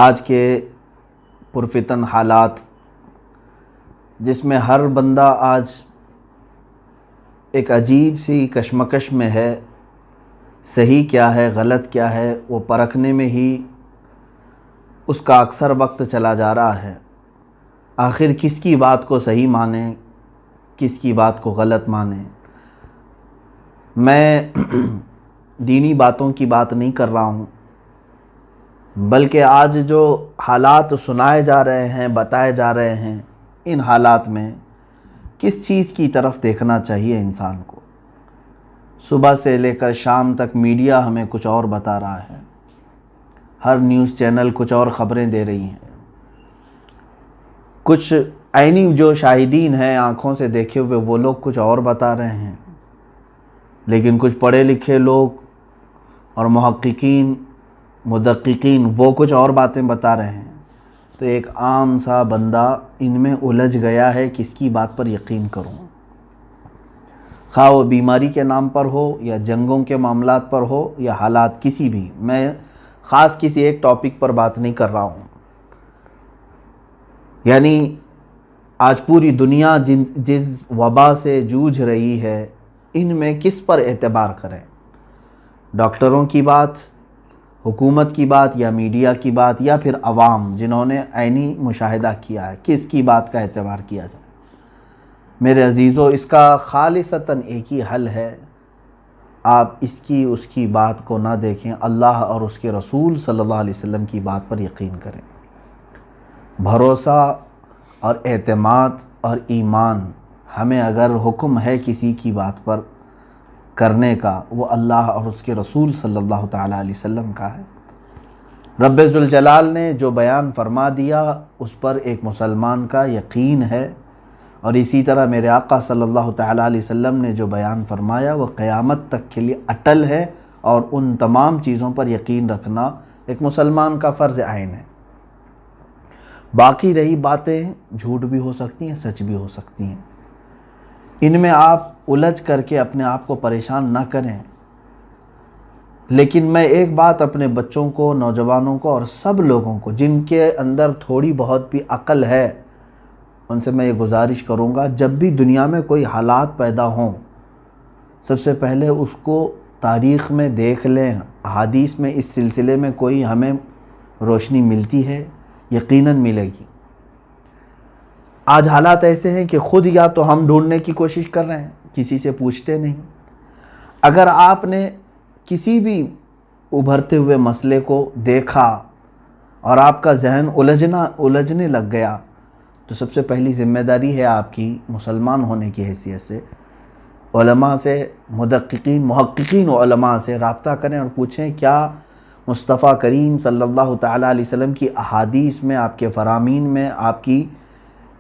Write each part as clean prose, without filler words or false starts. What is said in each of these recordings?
آج کے پرفتن حالات جس میں ہر بندہ آج ایک عجیب سی کشمکش میں ہے، صحیح کیا ہے غلط کیا ہے وہ پرکھنے میں ہی اس کا اکثر وقت چلا جا رہا ہے۔ آخر کس کی بات کو صحیح مانیں، کس کی بات کو غلط مانیں۔ میں دینی باتوں کی بات نہیں کر رہا ہوں، بلکہ آج جو حالات سنائے جا رہے ہیں، بتائے جا رہے ہیں، ان حالات میں کس چیز کی طرف دیکھنا چاہیے انسان کو۔ صبح سے لے کر شام تک میڈیا ہمیں کچھ اور بتا رہا ہے، ہر نیوز چینل کچھ اور خبریں دے رہی ہیں، کچھ عینی جو شاہدین ہیں آنکھوں سے دیکھے ہوئے وہ لوگ کچھ اور بتا رہے ہیں، لیکن کچھ پڑھے لکھے لوگ اور محققین مدققین وہ کچھ اور باتیں بتا رہے ہیں۔ تو ایک عام سا بندہ ان میں الجھ گیا ہے، کس کی بات پر یقین کروں، خواہ وہ بیماری کے نام پر ہو یا جنگوں کے معاملات پر ہو یا حالات کسی بھی۔ میں خاص کسی ایک ٹاپک پر بات نہیں کر رہا ہوں، یعنی آج پوری دنیا جس وبا سے جوجھ رہی ہے، ان میں کس پر اعتبار کریں، ڈاکٹروں کی بات، حکومت کی بات، یا میڈیا کی بات، یا پھر عوام جنہوں نے عینی مشاہدہ کیا ہے، کس کی بات کا اعتبار کیا جائے۔ میرے عزیزو، اس کا خالصتاً ایک ہی حل ہے، آپ اس کی بات کو نہ دیکھیں، اللہ اور اس کے رسول صلی اللہ علیہ وسلم کی بات پر یقین کریں۔ بھروسہ اور اعتماد اور ایمان ہمیں اگر حکم ہے کسی کی بات پر کرنے کا، وہ اللہ اور اس کے رسول صلی اللہ تعالیٰ علیہ وسلم کا ہے۔ رب ذوالجلال نے جو بیان فرما دیا اس پر ایک مسلمان کا یقین ہے، اور اسی طرح میرے آقا صلی اللہ تعالیٰ علیہ وسلم نے جو بیان فرمایا وہ قیامت تک کے لیے اٹل ہے، اور ان تمام چیزوں پر یقین رکھنا ایک مسلمان کا فرض عین ہے۔ باقی رہی باتیں جھوٹ بھی ہو سکتی ہیں، سچ بھی ہو سکتی ہیں، ان میں آپ الجھ کر کے اپنے آپ کو پریشان نہ کریں۔ لیکن میں ایک بات اپنے بچوں کو، نوجوانوں کو اور سب لوگوں کو جن کے اندر تھوڑی بہت بھی عقل ہے، ان سے میں یہ گزارش کروں گا، جب بھی دنیا میں کوئی حالات پیدا ہوں، سب سے پہلے اس کو تاریخ میں دیکھ لیں، احادیث میں اس سلسلے میں کوئی ہمیں روشنی ملتی ہے، یقیناً ملے گی۔ آج حالات ایسے ہیں کہ خود یا تو ہم ڈھونڈنے کی کوشش کر رہے ہیں، کسی سے پوچھتے نہیں۔ اگر آپ نے کسی بھی ابھرتے ہوئے مسئلے کو دیکھا اور آپ کا ذہن الجھنے لگ گیا، تو سب سے پہلی ذمہ داری ہے آپ کی مسلمان ہونے کی حیثیت سے علماء سے، مدققین محققین علماء سے رابطہ کریں اور پوچھیں کیا مصطفیٰ کریم صلی اللہ تعالیٰ علیہ وسلم کی احادیث میں، آپ کے فرامین میں، آپ کی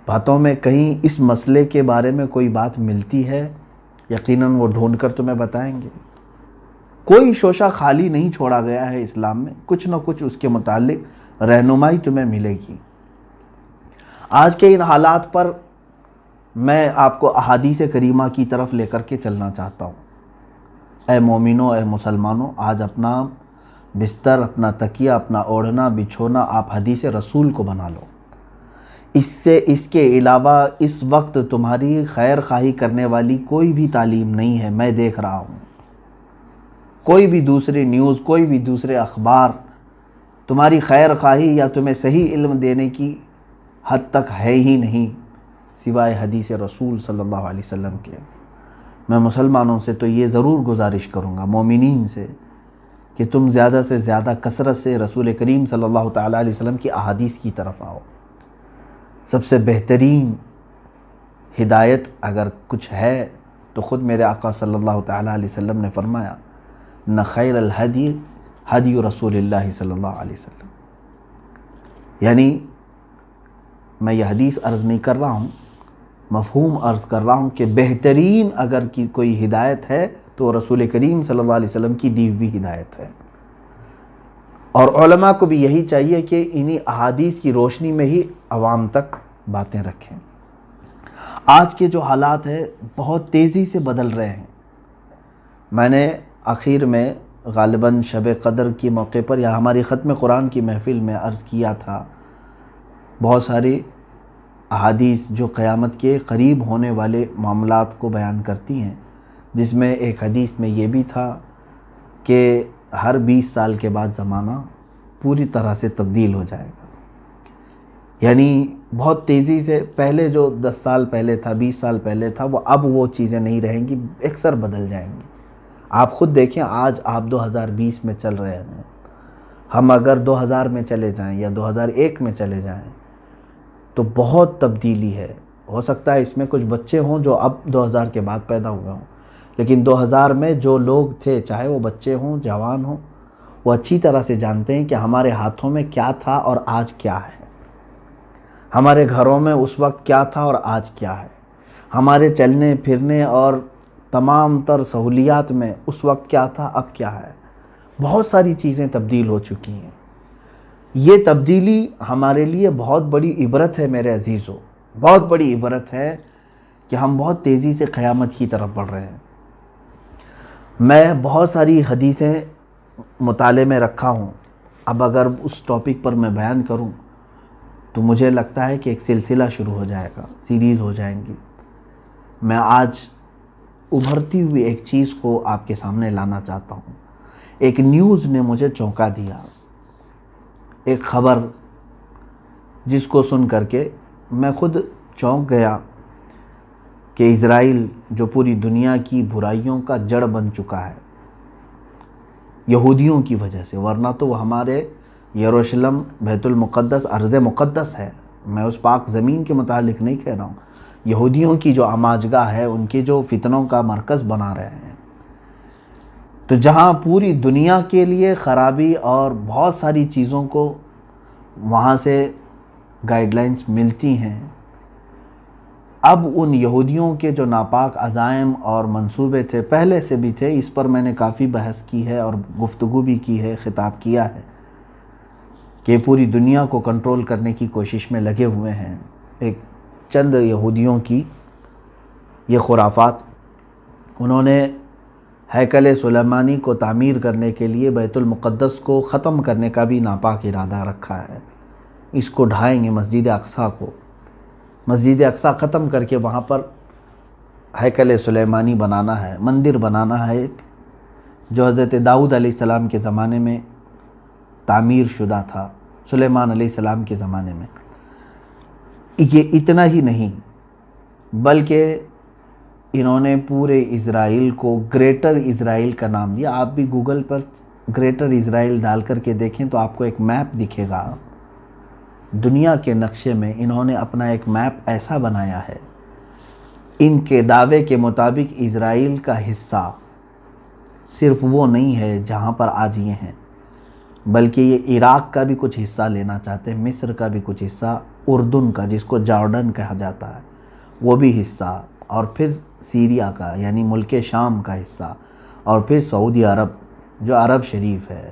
باتوں میں کہیں اس مسئلے کے بارے میں کوئی بات ملتی ہے۔ یقیناً وہ ڈھونڈ کر تمہیں بتائیں گے۔ کوئی شوشہ خالی نہیں چھوڑا گیا ہے اسلام میں، کچھ نہ کچھ اس کے متعلق رہنمائی تمہیں ملے گی۔ آج کے ان حالات پر میں آپ کو احادیث کریمہ کی طرف لے کر کے چلنا چاہتا ہوں۔ اے مومنوں، اے مسلمانوں، آج اپنا بستر، اپنا تکیہ، اپنا اوڑھنا بچھونا آپ حدیث رسول کو بنا لو۔ اس کے علاوہ اس وقت تمہاری خیر خواہی کرنے والی کوئی بھی تعلیم نہیں ہے، میں دیکھ رہا ہوں۔ کوئی بھی دوسری نیوز، کوئی بھی دوسرے اخبار تمہاری خیر خواہی یا تمہیں صحیح علم دینے کی حد تک ہے ہی نہیں، سوائے حدیث رسول صلی اللہ علیہ وسلم کے۔ میں مسلمانوں سے تو یہ ضرور گزارش کروں گا، مومنین سے، کہ تم زیادہ سے زیادہ کثرت سے رسول کریم صلی اللہ تعالیٰ علیہ وسلم کی احادیث کی طرف آؤ۔ سب سے بہترین ہدایت اگر کچھ ہے تو خود میرے آقا صلی اللہ تعالیٰ علیہ وسلم نے فرمایا، نہ خیر الہدی ہدی رسول اللہ صلی اللہ علیہ وسلم۔ یعنی میں یہ حدیث عرض نہیں کر رہا ہوں، مفہوم عرض کر رہا ہوں کہ بہترین اگر کوئی ہدایت ہے تو رسول کریم صلی اللہ علیہ وسلم کی دی ہوئی ہدایت ہے۔ اور علماء کو بھی یہی چاہیے کہ انہی احادیث کی روشنی میں ہی عوام تک باتیں رکھیں۔ آج کے جو حالات ہیں بہت تیزی سے بدل رہے ہیں۔ میں نے آخر میں غالباً شب قدر کے موقع پر یا ہماری ختم قرآن کی محفل میں عرض کیا تھا، بہت ساری احادیث جو قیامت کے قریب ہونے والے معاملات کو بیان کرتی ہیں، جس میں ایک حدیث میں یہ بھی تھا کہ ہر 20 سال کے بعد زمانہ پوری طرح سے تبدیل ہو جائے گا، یعنی بہت تیزی سے پہلے جو 10 سال پہلے تھا، 20 سال پہلے تھا، اب وہ چیزیں نہیں رہیں گی، اکثر بدل جائیں گی۔ آپ خود دیکھیں، آج آپ 2020 میں چل رہے ہیں، ہم اگر 2000 میں چلے جائیں یا 2001 میں چلے جائیں تو بہت تبدیلی ہے۔ ہو سکتا ہے اس میں کچھ بچے ہوں جو اب 2000 کے بعد پیدا ہوئے ہوں، لیکن 2000 میں جو لوگ تھے، چاہے وہ بچے ہوں، جوان ہوں، وہ اچھی طرح سے جانتے ہیں کہ ہمارے ہاتھوں میں کیا تھا اور آج کیا ہے، ہمارے گھروں میں اس وقت کیا تھا اور آج کیا ہے، ہمارے چلنے پھرنے اور تمام تر سہولیات میں اس وقت کیا تھا، اب کیا ہے۔ بہت ساری چیزیں تبدیل ہو چکی ہیں۔ یہ تبدیلی ہمارے لیے بہت بڑی عبرت ہے میرے عزیزو، بہت بڑی عبرت ہے کہ ہم بہت تیزی سے قیامت کی طرف بڑھ رہے ہیں۔ میں بہت ساری حدیثیں مطالعے میں رکھا ہوں، اب اگر اس ٹاپک پر میں بیان کروں تو مجھے لگتا ہے کہ ایک سلسلہ شروع ہو جائے گا، سیریز ہو جائیں گی۔ میں آج ابھرتی ہوئی ایک چیز کو آپ کے سامنے لانا چاہتا ہوں۔ ایک نیوز نے مجھے چونکا دیا، ایک خبر جس کو سن کر کے میں خود چونک گیا کہ اسرائیل جو پوری دنیا کی برائیوں کا جڑ بن چکا ہے یہودیوں کی وجہ سے، ورنہ تو وہ ہمارے یروشلم بیت المقدس ارض مقدس ہے، میں اس پاک زمین کے متعلق نہیں کہہ رہا ہوں، یہودیوں کی جو آماجگاہ ہے، ان کے جو فتنوں کا مرکز بنا رہے ہیں، تو جہاں پوری دنیا کے لیے خرابی اور بہت ساری چیزوں کو وہاں سے گائیڈ لائنز ملتی ہیں، اب ان یہودیوں کے جو ناپاک عزائم اور منصوبے تھے، پہلے سے بھی تھے، اس پر میں نے کافی بحث کی ہے اور گفتگو بھی کی ہے، خطاب کیا ہے کہ پوری دنیا کو کنٹرول کرنے کی کوشش میں لگے ہوئے ہیں۔ ایک چند یہودیوں کی یہ خرافات، انہوں نے ہیکل سلیمانی کو تعمیر کرنے کے لیے بیت المقدس کو ختم کرنے کا بھی ناپاک ارادہ رکھا ہے۔ اس کو ڈھائیں گے، مسجد اقصیٰ کو، مسجد اقصیٰ ختم کر کے وہاں پر ہیکل سلیمانی بنانا ہے، مندر بنانا ہے ایک، جو حضرت داؤد علیہ السلام کے زمانے میں تعمیر شدہ تھا، سلیمان علیہ السلام کے زمانے میں۔ یہ اتنا ہی نہیں بلکہ انہوں نے پورے اسرائیل کو گریٹر اسرائیل کا نام دیا۔ آپ بھی گوگل پر گریٹر اسرائیل ڈال کر کے دیکھیں تو آپ کو ایک میپ دکھے گا، دنیا کے نقشے میں انہوں نے اپنا ایک میپ ایسا بنایا ہے، ان کے دعوے کے مطابق اسرائیل کا حصہ صرف وہ نہیں ہے جہاں پر آج یہ ہیں، بلکہ یہ عراق کا بھی کچھ حصہ لینا چاہتے ہیں، مصر کا بھی کچھ حصہ، اردن کا جس کو جارڈن کہا جاتا ہے وہ بھی حصہ، اور پھر سیریا کا یعنی ملک شام کا حصہ، اور پھر سعودی عرب جو عرب شریف ہے،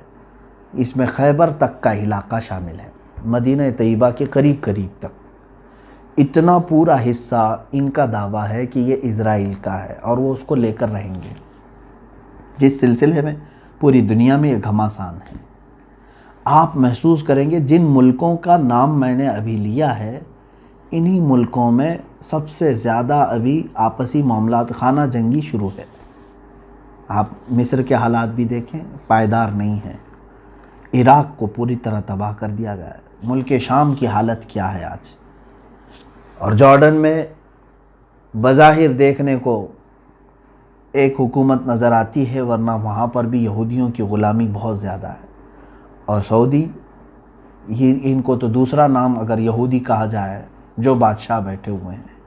اس میں خیبر تک کا علاقہ شامل ہے، مدینہ طیبہ کے قریب قریب تک، اتنا پورا حصہ ان کا دعویٰ ہے کہ یہ اسرائیل کا ہے اور وہ اس کو لے کر رہیں گے، جس سلسلے میں پوری دنیا میں یہ گھماسان ہے۔ آپ محسوس کریں گے جن ملکوں کا نام میں نے ابھی لیا ہے، انہی ملکوں میں سب سے زیادہ ابھی آپسی معاملات، خانہ جنگی شروع ہے۔ آپ مصر کے حالات بھی دیکھیں، پائیدار نہیں ہیں، عراق کو پوری طرح تباہ کر دیا گیا ہے، ملک شام کی حالت کیا ہے آج، اور جارڈن میں بظاہر دیکھنے کو ایک حکومت نظر آتی ہے، ورنہ وہاں پر بھی یہودیوں کی غلامی بہت زیادہ ہے، اور سعودی، ان کو تو دوسرا نام اگر یہودی کہا جائے، جو بادشاہ بیٹھے ہوئے ہیں،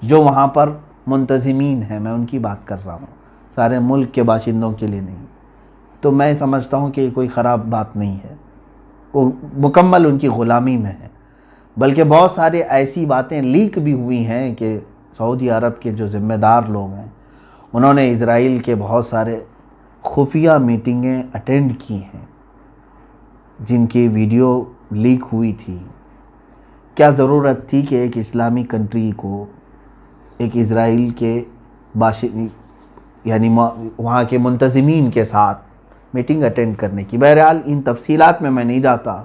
جو وہاں پر منتظمین ہیں، میں ان کی بات کر رہا ہوں، سارے ملک کے باشندوں کے لیے نہیں، تو میں سمجھتا ہوں کہ یہ کوئی خراب بات نہیں ہے، وہ مکمل ان کی غلامی میں ہے، بلکہ بہت سارے ایسی باتیں لیک بھی ہوئی ہیں کہ سعودی عرب کے جو ذمہ دار لوگ ہیں انہوں نے اسرائیل کے بہت سارے خفیہ میٹنگیں اٹینڈ کی ہیں، جن کی ویڈیو لیک ہوئی تھی۔ کیا ضرورت تھی کہ ایک اسلامی کنٹری کو ایک اسرائیل کے یعنی وہاں کے منتظمین کے ساتھ میٹنگ اٹینڈ کرنے کی. بہرحال ان تفصیلات میں نہیں جاتا.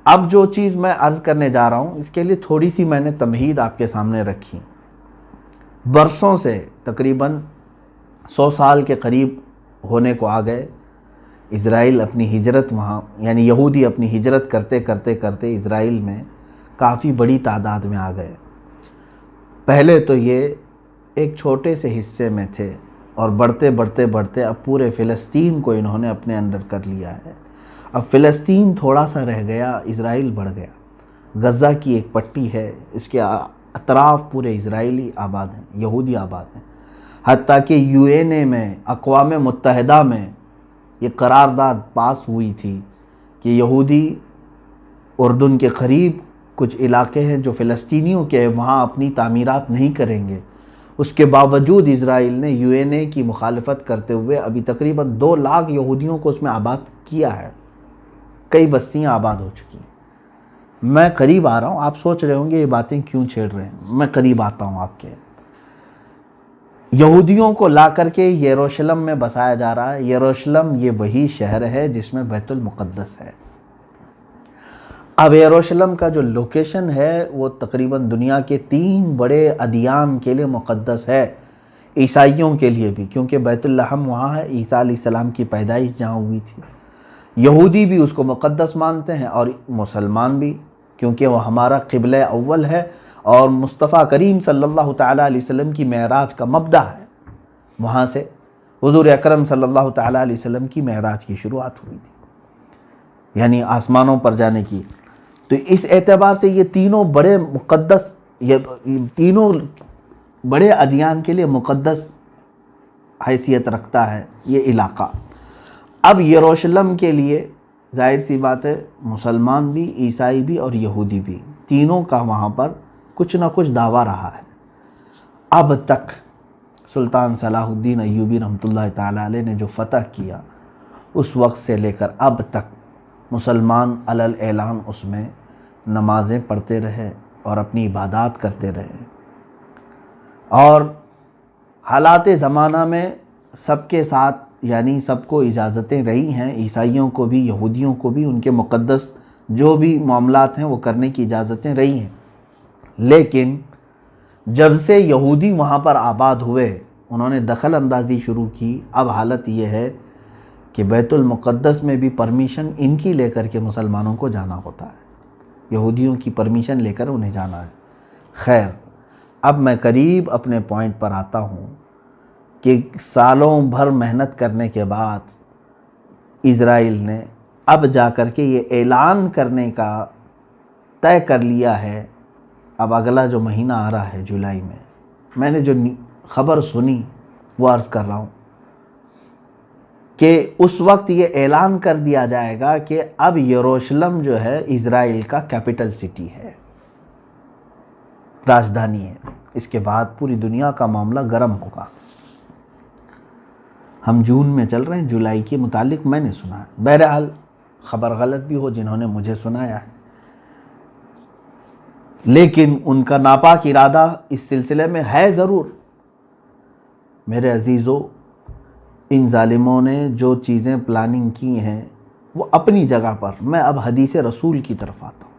اب جو چیز میں عرض کرنے جا رہا ہوں اس کے لیے تھوڑی سی میں نے تمہید آپ کے سامنے رکھی. برسوں سے تقریباً 100 سال کے قریب ہونے کو آ گئے. اسرائیل اپنی ہجرت وہاں یعنی یہودی اپنی ہجرت کرتے کرتے کرتے اسرائیل میں کافی بڑی تعداد میں آ گئے. پہلے تو یہ ایک چھوٹے سے حصے میں تھے اور بڑھتے بڑھتے بڑھتے اب پورے فلسطین کو انہوں نے اپنے اندر کر لیا ہے. اب فلسطین تھوڑا سا رہ گیا، اسرائیل بڑھ گیا. غزہ کی ایک پٹی ہے، اس کے اطراف پورے اسرائیلی آباد ہیں، یہودی آباد ہیں. حتیٰ کہ UN میں، اقوام متحدہ میں یہ قرارداد پاس ہوئی تھی کہ یہودی اردن کے قریب کچھ علاقے ہیں جو فلسطینیوں کے، وہاں اپنی تعمیرات نہیں کریں گے. اس کے باوجود اسرائیل نے UN کی مخالفت کرتے ہوئے ابھی تقریباً 2 لاکھ یہودیوں کو اس میں آباد کیا ہے. کئی بستیاں آباد ہو چکی ہیں. میں قریب آ رہا ہوں. آپ سوچ رہے ہوں گے یہ باتیں کیوں چھیڑ رہے ہیں. میں قریب آتا ہوں آپ کے. یہودیوں کو لا کر کے یروشلم میں بسایا جا رہا ہے. یروشلم یہ وہی شہر ہے جس میں بیت المقدس ہے. اب یروشلم کا جو لوکیشن ہے وہ تقریباً دنیا کے 3 بڑے ادیان کے لیے مقدس ہے. عیسائیوں کے لیے بھی، کیونکہ بیت اللحم وہاں ہے، عیسیٰ علیہ السلام کی پیدائش جہاں ہوئی تھی. یہودی بھی اس کو مقدس مانتے ہیں اور مسلمان بھی، کیونکہ وہ ہمارا قبلہ اول ہے اور مصطفیٰ کریم صلی اللہ تعالیٰ علیہ وسلم کی معراج کا مبدأ ہے. وہاں سے حضور اکرم صلی اللہ تعالیٰ علیہ وسلم کی معراج کی شروعات ہوئی تھی، یعنی آسمانوں پر جانے کی. تو اس اعتبار سے یہ تینوں بڑے مقدس، یہ تینوں بڑے ادیان کے لیے مقدس حیثیت رکھتا ہے یہ علاقہ. اب یروشلم کے لیے ظاہر سی بات ہے مسلمان بھی، عیسائی بھی اور یہودی بھی، تینوں کا وہاں پر کچھ نہ کچھ دعویٰ رہا ہے. اب تک سلطان صلاح الدین ایوبی رحمۃ اللہ تعالیٰ علیہ نے جو فتح کیا اس وقت سے لے کر اب تک مسلمان علی الاعلان اس میں نمازیں پڑھتے رہے اور اپنی عبادات کرتے رہے. اور حالات زمانہ میں سب کے ساتھ یعنی سب کو اجازتیں رہی ہیں، عیسائیوں کو بھی یہودیوں کو بھی، ان کے مقدس جو بھی معاملات ہیں وہ کرنے کی اجازتیں رہی ہیں. لیکن جب سے یہودی وہاں پر آباد ہوئے انہوں نے دخل اندازی شروع کی. اب حالت یہ ہے کہ بیت المقدس میں بھی پرمیشن ان کی لے کر کے مسلمانوں کو جانا ہوتا ہے، یہودیوں کی پرمیشن لے کر انہیں جانا ہے. خیر، اب میں قریب اپنے پوائنٹ پر آتا ہوں کہ سالوں بھر محنت کرنے کے بعد اسرائیل نے اب جا کر کے یہ اعلان کرنے کا طے کر لیا ہے. اب اگلا جو مہینہ آ رہا ہے جولائی میں نے جو خبر سنی وہ عرض کر رہا ہوں کہ اس وقت یہ اعلان کر دیا جائے گا کہ اب یروشلم جو ہے اسرائیل کا کیپٹل سٹی ہے، راجدھانی ہے. اس کے بعد پوری دنیا کا معاملہ گرم ہوگا. ہم جون میں چل رہے ہیں، جولائی کے متعلق میں نے سنا ہے. بہرحال خبر غلط بھی ہو جنہوں نے مجھے سنایا ہے، لیکن ان کا ناپاک ارادہ اس سلسلے میں ہے ضرور. میرے عزیزو، ان ظالموں نے جو چیزیں پلاننگ کی ہیں وہ اپنی جگہ پر. میں اب حدیث رسول کی طرف آتا ہوں.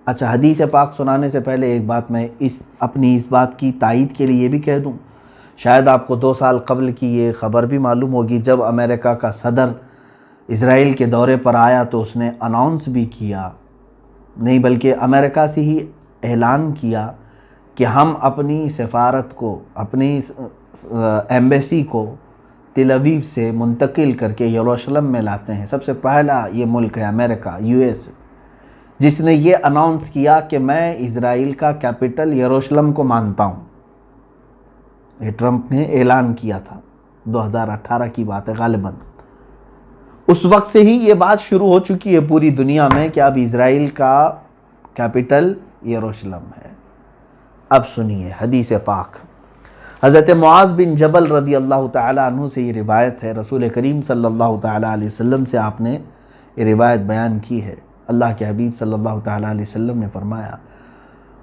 اچھا، حدیث پاک سنانے سے پہلے ایک بات میں اپنی اس بات کی تائید کے لیے یہ بھی کہہ دوں، شاید آپ کو 2 سال قبل کی یہ خبر بھی معلوم ہوگی، جب امریکہ کا صدر اسرائیل کے دورے پر آیا تو اس نے اناؤنس بھی کیا، نہیں بلکہ امریکہ سے ہی اعلان کیا کہ ہم اپنی سفارت کو، اپنی ایمبیسی کو تل ابیب سے منتقل کر کے یروشلم میں لاتے ہیں. سب سے پہلا یہ ملک ہے امریکہ، US، جس نے یہ اناؤنس کیا کہ میں اسرائیل کا کیپٹل یروشلم کو مانتا ہوں. یہ ٹرمپ نے اعلان کیا تھا، 2018 کی بات ہے غالباً. اس وقت سے ہی یہ بات شروع ہو چکی ہے پوری دنیا میں کہ اب اسرائیل کا کیپٹل یروشلم ہے. اب سنیے حدیث پاک. حضرت معاذ بن جبل رضی اللہ تعالیٰ عنہ سے یہ روایت ہے، رسول کریم صلی اللہ تعالیٰ علیہ وسلم سے آپ نے یہ روایت بیان کی ہے. اللہ کے حبیب صلی اللہ تعالیٰ علیہ وسلم نے فرمایا،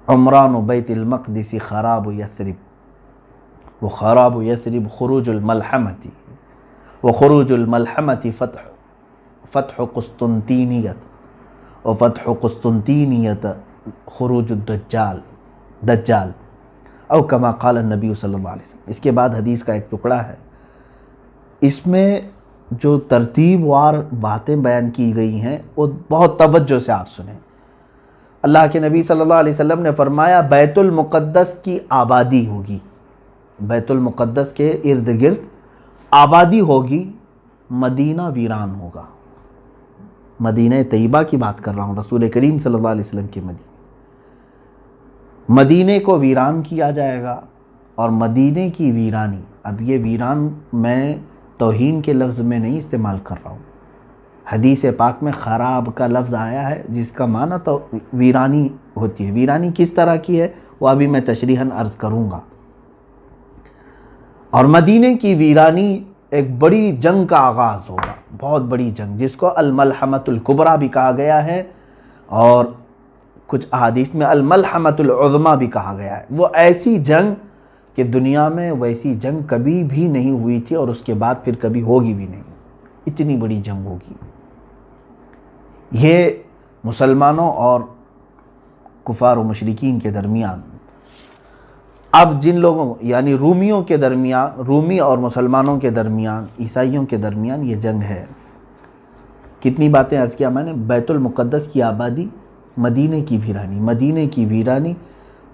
عمران بیت المقدس خراب یثرب، وہ خراب یثرب خروج الملحمتی، وخروج الملحمة فتح قسطنطینیت وفتح قسطنطینیت خروج دجال او کما قال النبی صلی اللہ علیہ وسلم۔ اس کے بعد حدیث کا ایک ٹکڑا ہے، اس میں جو ترتیب وار باتیں بیان کی گئی ہیں وہ بہت توجہ سے آپ سنیں۔ اللہ کے نبی صلی اللہ علیہ وسلم نے فرمایا بیت المقدس کی آبادی ہوگی، بیت المقدس کے ارد گرد آبادی ہوگی، مدینہ ویران ہوگا۔ مدینہ طیبہ کی بات کر رہا ہوں، رسول کریم صلی اللہ علیہ وسلم کی مدینے کو ویران کیا جائے گا۔ اور مدینے کی ویرانی، اب یہ ویران میں توہین کے لفظ میں نہیں استعمال کر رہا ہوں، حدیث پاک میں خراب کا لفظ آیا ہے جس کا معنی تو ویرانی ہوتی ہے۔ ویرانی کس طرح کی ہے وہ ابھی میں تشریحاً عرض کروں گا۔ اور مدینے کی ویرانی ایک بڑی جنگ کا آغاز ہوگا، بہت بڑی جنگ، جس کو الملحمۃ الکبریٰ بھی کہا گیا ہے، اور کچھ احادیث میں الملحمۃ العظمیٰ بھی کہا گیا ہے۔ وہ ایسی جنگ کہ دنیا میں ویسی جنگ کبھی بھی نہیں ہوئی تھی اور اس کے بعد پھر کبھی ہوگی بھی نہیں، اتنی بڑی جنگ ہوگی۔ یہ مسلمانوں اور کفار و مشرکین کے درمیان، اب جن لوگوں یعنی رومیوں کے درمیان، رومی اور مسلمانوں کے درمیان، عیسائیوں کے درمیان یہ جنگ ہے۔ کتنی باتیں عرض کیا میں نے، بیت المقدس کی آبادی، مدینے کی ویرانی، مدینے کی ویرانی،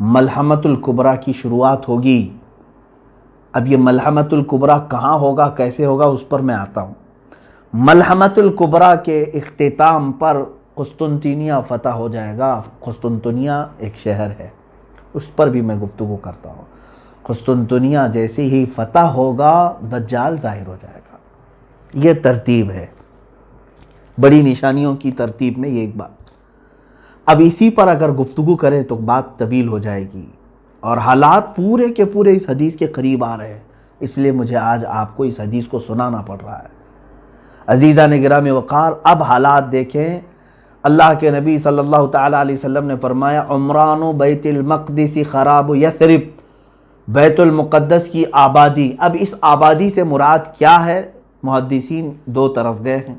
ملحمۃ الکبریٰ کی شروعات ہوگی۔ اب یہ ملحمۃ الکبریٰ کہاں ہوگا، کیسے ہوگا، اس پر میں آتا ہوں۔ ملحمۃ الکبریٰ کے اختتام پر قسطنطنیہ فتح ہو جائے گا۔ قسطنطنیہ ایک شہر ہے، اس پر بھی میں گفتگو کرتا ہوں۔ قسطنطنیہ جیسے ہی فتح ہوگا دجال ظاہر ہو جائے گا۔ یہ ترتیب ہے، بڑی نشانیوں کی ترتیب میں یہ ایک بات۔ اب اسی پر اگر گفتگو کریں تو بات طویل ہو جائے گی، اور حالات پورے کے پورے اس حدیث کے قریب آ رہے ہیں، اس لیے مجھے آج آپ کو اس حدیث کو سنانا پڑ رہا ہے۔ عزیزان گرامی وقار، اب حالات دیکھیں۔ اللہ کے نبی صلی اللہ تعالیٰ علیہ وسلم نے فرمایا عمران بیت المقدس خراب یثرب، بیت المقدس کی آبادی۔ اب اس آبادی سے مراد کیا ہے؟ محدثین دو طرف گئے ہیں۔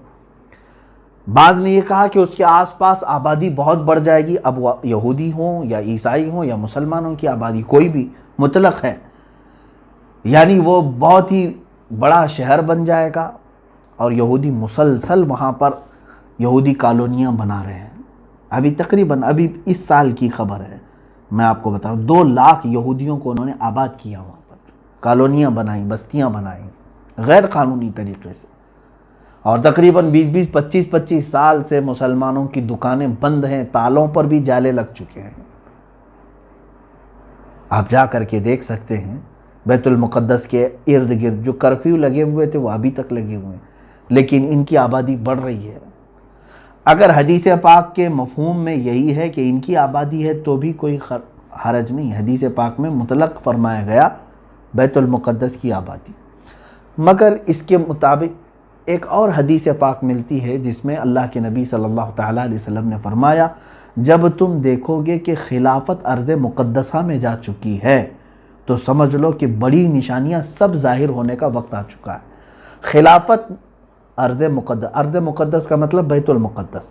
بعض نے یہ کہا کہ اس کے آس پاس آبادی بہت بڑھ جائے گی، اب وہ یہودی ہوں یا عیسائی ہوں یا مسلمانوں کی آبادی کوئی بھی مطلق ہے، یعنی وہ بہت ہی بڑا شہر بن جائے گا، اور یہودی مسلسل وہاں پر یہودی کالونیاں بنا رہے ہیں۔ ابھی تقریباً ابھی اس سال کی خبر ہے، میں آپ کو بتا رہا ہوں، 2 لاکھ یہودیوں کو انہوں نے آباد کیا، وہاں پر کالونیاں بنائیں، بستیاں بنائیں غیر قانونی طریقے سے، اور تقریباً 25 سال سے مسلمانوں کی دکانیں بند ہیں، تالوں پر بھی جالے لگ چکے ہیں۔ آپ جا کر کے دیکھ سکتے ہیں بیت المقدس کے ارد گرد جو کرفیو لگے ہوئے تھے وہ ابھی تک لگے ہوئے ہیں، لیکن ان کی آبادی بڑھ رہی ہے۔ اگر حدیث پاک کے مفہوم میں یہی ہے کہ ان کی آبادی ہے تو بھی کوئی حرج نہیں، حدیث پاک میں مطلق فرمایا گیا بیت المقدس کی آبادی۔ مگر اس کے مطابق ایک اور حدیث پاک ملتی ہے جس میں اللہ کے نبی صلی اللہ تعالیٰ علیہ وسلم نے فرمایا جب تم دیکھو گے کہ خلافت ارض مقدسہ میں جا چکی ہے تو سمجھ لو کہ بڑی نشانیاں سب ظاہر ہونے کا وقت آ چکا ہے۔ خلافت ارض مقدس کا مطلب بیت المقدس،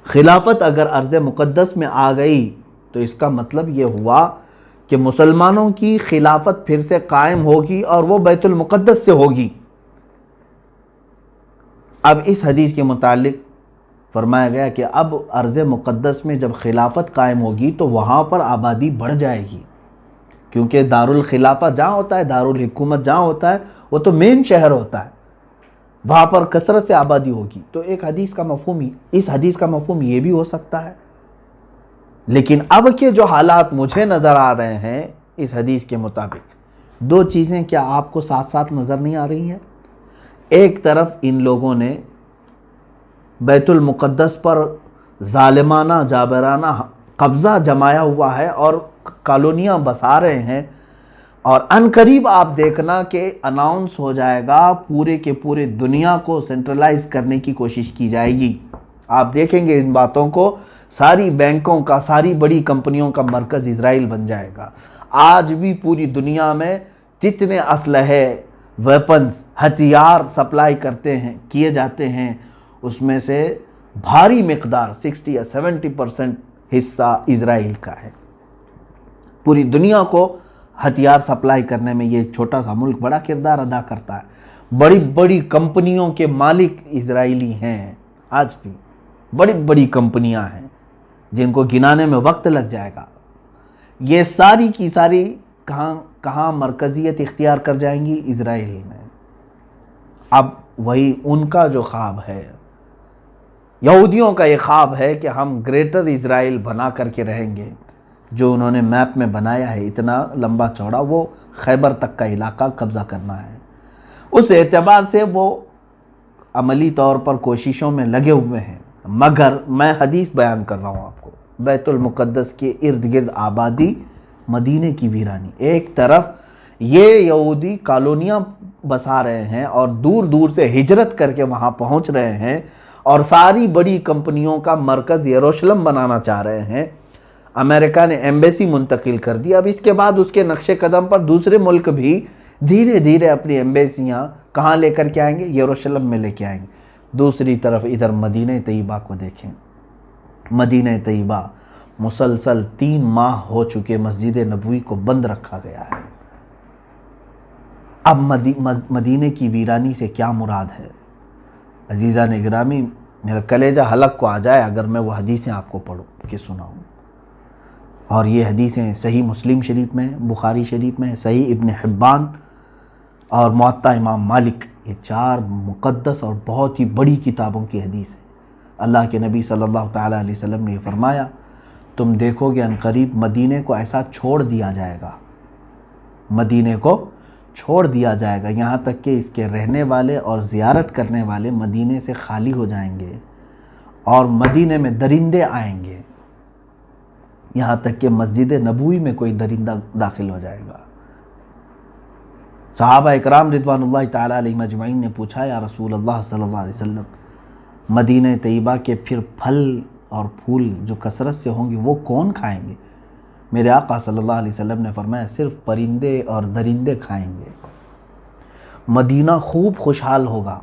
خلافت اگر ارض مقدس میں آ گئی تو اس کا مطلب یہ ہوا کہ مسلمانوں کی خلافت پھر سے قائم ہوگی اور وہ بیت المقدس سے ہوگی۔ اب اس حدیث کے متعلق فرمایا گیا کہ اب ارض مقدس میں جب خلافت قائم ہوگی تو وہاں پر آبادی بڑھ جائے گی، کیونکہ دارالخلافہ جہاں ہوتا ہے، دارالحکومت جہاں ہوتا ہے وہ تو مین شہر ہوتا ہے، وہاں پر کثرت سے آبادی ہوگی۔ تو ایک حدیث کا مفہوم، اس حدیث کا مفہوم یہ بھی ہو سکتا ہے، لیکن اب کے جو حالات مجھے نظر آ رہے ہیں اس حدیث کے مطابق، 2 چیزیں کیا آپ کو ساتھ ساتھ نظر نہیں آ رہی ہیں؟ ایک طرف ان لوگوں نے بیت المقدس پر ظالمانہ جابرانہ قبضہ جمایا ہوا ہے اور کالونیاں بسا رہے ہیں، اور ان قریب آپ دیکھنا کہ اناؤنس ہو جائے گا، پورے کے پورے دنیا کو سینٹرلائز کرنے کی کوشش کی جائے گی۔ آپ دیکھیں گے ان باتوں کو، ساری بینکوں کا، ساری بڑی کمپنیوں کا مرکز اسرائیل بن جائے گا۔ آج بھی پوری دنیا میں جتنے اسلحے، ویپنز ہتھیار سپلائی کرتے ہیں کیے جاتے ہیں، اس میں سے بھاری مقدار 60 یا 70% حصہ اسرائیل کا ہے۔ پوری دنیا کو ہتھیار سپلائی کرنے میں یہ چھوٹا سا ملک بڑا کردار ادا کرتا ہے۔ بڑی بڑی کمپنیوں کے مالک اسرائیلی ہیں، آج بھی بڑی بڑی کمپنیاں ہیں جن کو گنانے میں وقت لگ جائے گا۔ یہ ساری کی ساری کہاں مرکزیت اختیار کر جائیں گی؟ اسرائیل میں۔ اب وہی ان کا جو خواب ہے، یہودیوں کا یہ خواب ہے کہ ہم گریٹر اسرائیل بنا کر کے رہیں گے، جو انہوں نے میپ میں بنایا ہے اتنا لمبا چوڑا، وہ خیبر تک کا علاقہ قبضہ کرنا ہے۔ اس اعتبار سے وہ عملی طور پر کوششوں میں لگے ہوئے ہیں، مگر میں حدیث بیان کر رہا ہوں آپ کو، بیت المقدس کے ارد گرد آبادی، مدینے کی ویرانی، ایک طرف یہ یہودی کالونیاں بسا رہے ہیں اور دور دور سے ہجرت کر کے وہاں پہنچ رہے ہیں اور ساری بڑی کمپنیوں کا مرکز یروشلم بنانا چاہ رہے ہیں۔ امریکہ نے ایمبیسی منتقل کر دی، اب اس کے بعد اس کے نقش قدم پر دوسرے ملک بھی دھیرے دھیرے اپنی ایمبیسیاں کہاں لے کر کے آئیں گے؟ یروشلم میں لے کے آئیں گے۔ دوسری طرف ادھر مدینہ طیبہ کو دیکھیں، مدینہ طیبہ مسلسل 3 ماہ ہو چکے مسجد نبوی کو بند رکھا گیا ہے۔ اب مدینے کی ویرانی سے کیا مراد ہے؟ عزیزان گرامی، میرا کلیجہ حلق کو آ جائے اگر میں وہ حدیثیں آپ کو پڑھوں کہ سناؤں، اور یہ حدیثیں صحیح مسلم شریف میں، بخاری شریف میں، صحیح ابن حبان اور موطا امام مالک، یہ 4 مقدس اور بہت ہی بڑی کتابوں کی حدیث ہے۔ اللہ کے نبی صلی اللہ تعالیٰ علیہ وسلم نے یہ فرمایا، تم دیکھو گے عنقریب مدینے کو ایسا چھوڑ دیا جائے گا، مدینے کو چھوڑ دیا جائے گا، یہاں تک کہ اس کے رہنے والے اور زیارت کرنے والے مدینے سے خالی ہو جائیں گے اور مدینے میں درندے آئیں گے، یہاں تک کہ مسجد نبوی میں کوئی درندہ داخل ہو جائے گا۔ صحابہ اکرام رضوان اللہ تعالیٰ علیہم اجمعین نے پوچھا، یا رسول اللہ صلی اللہ علیہ وسلم، مدینہ طیبہ کے پھر پھل اور پھول جو کثرت سے ہوں گے وہ کون کھائیں گے؟ میرے آقا صلی اللہ علیہ وسلم نے فرمایا، صرف پرندے اور درندے کھائیں گے۔ مدینہ خوب خوشحال ہوگا،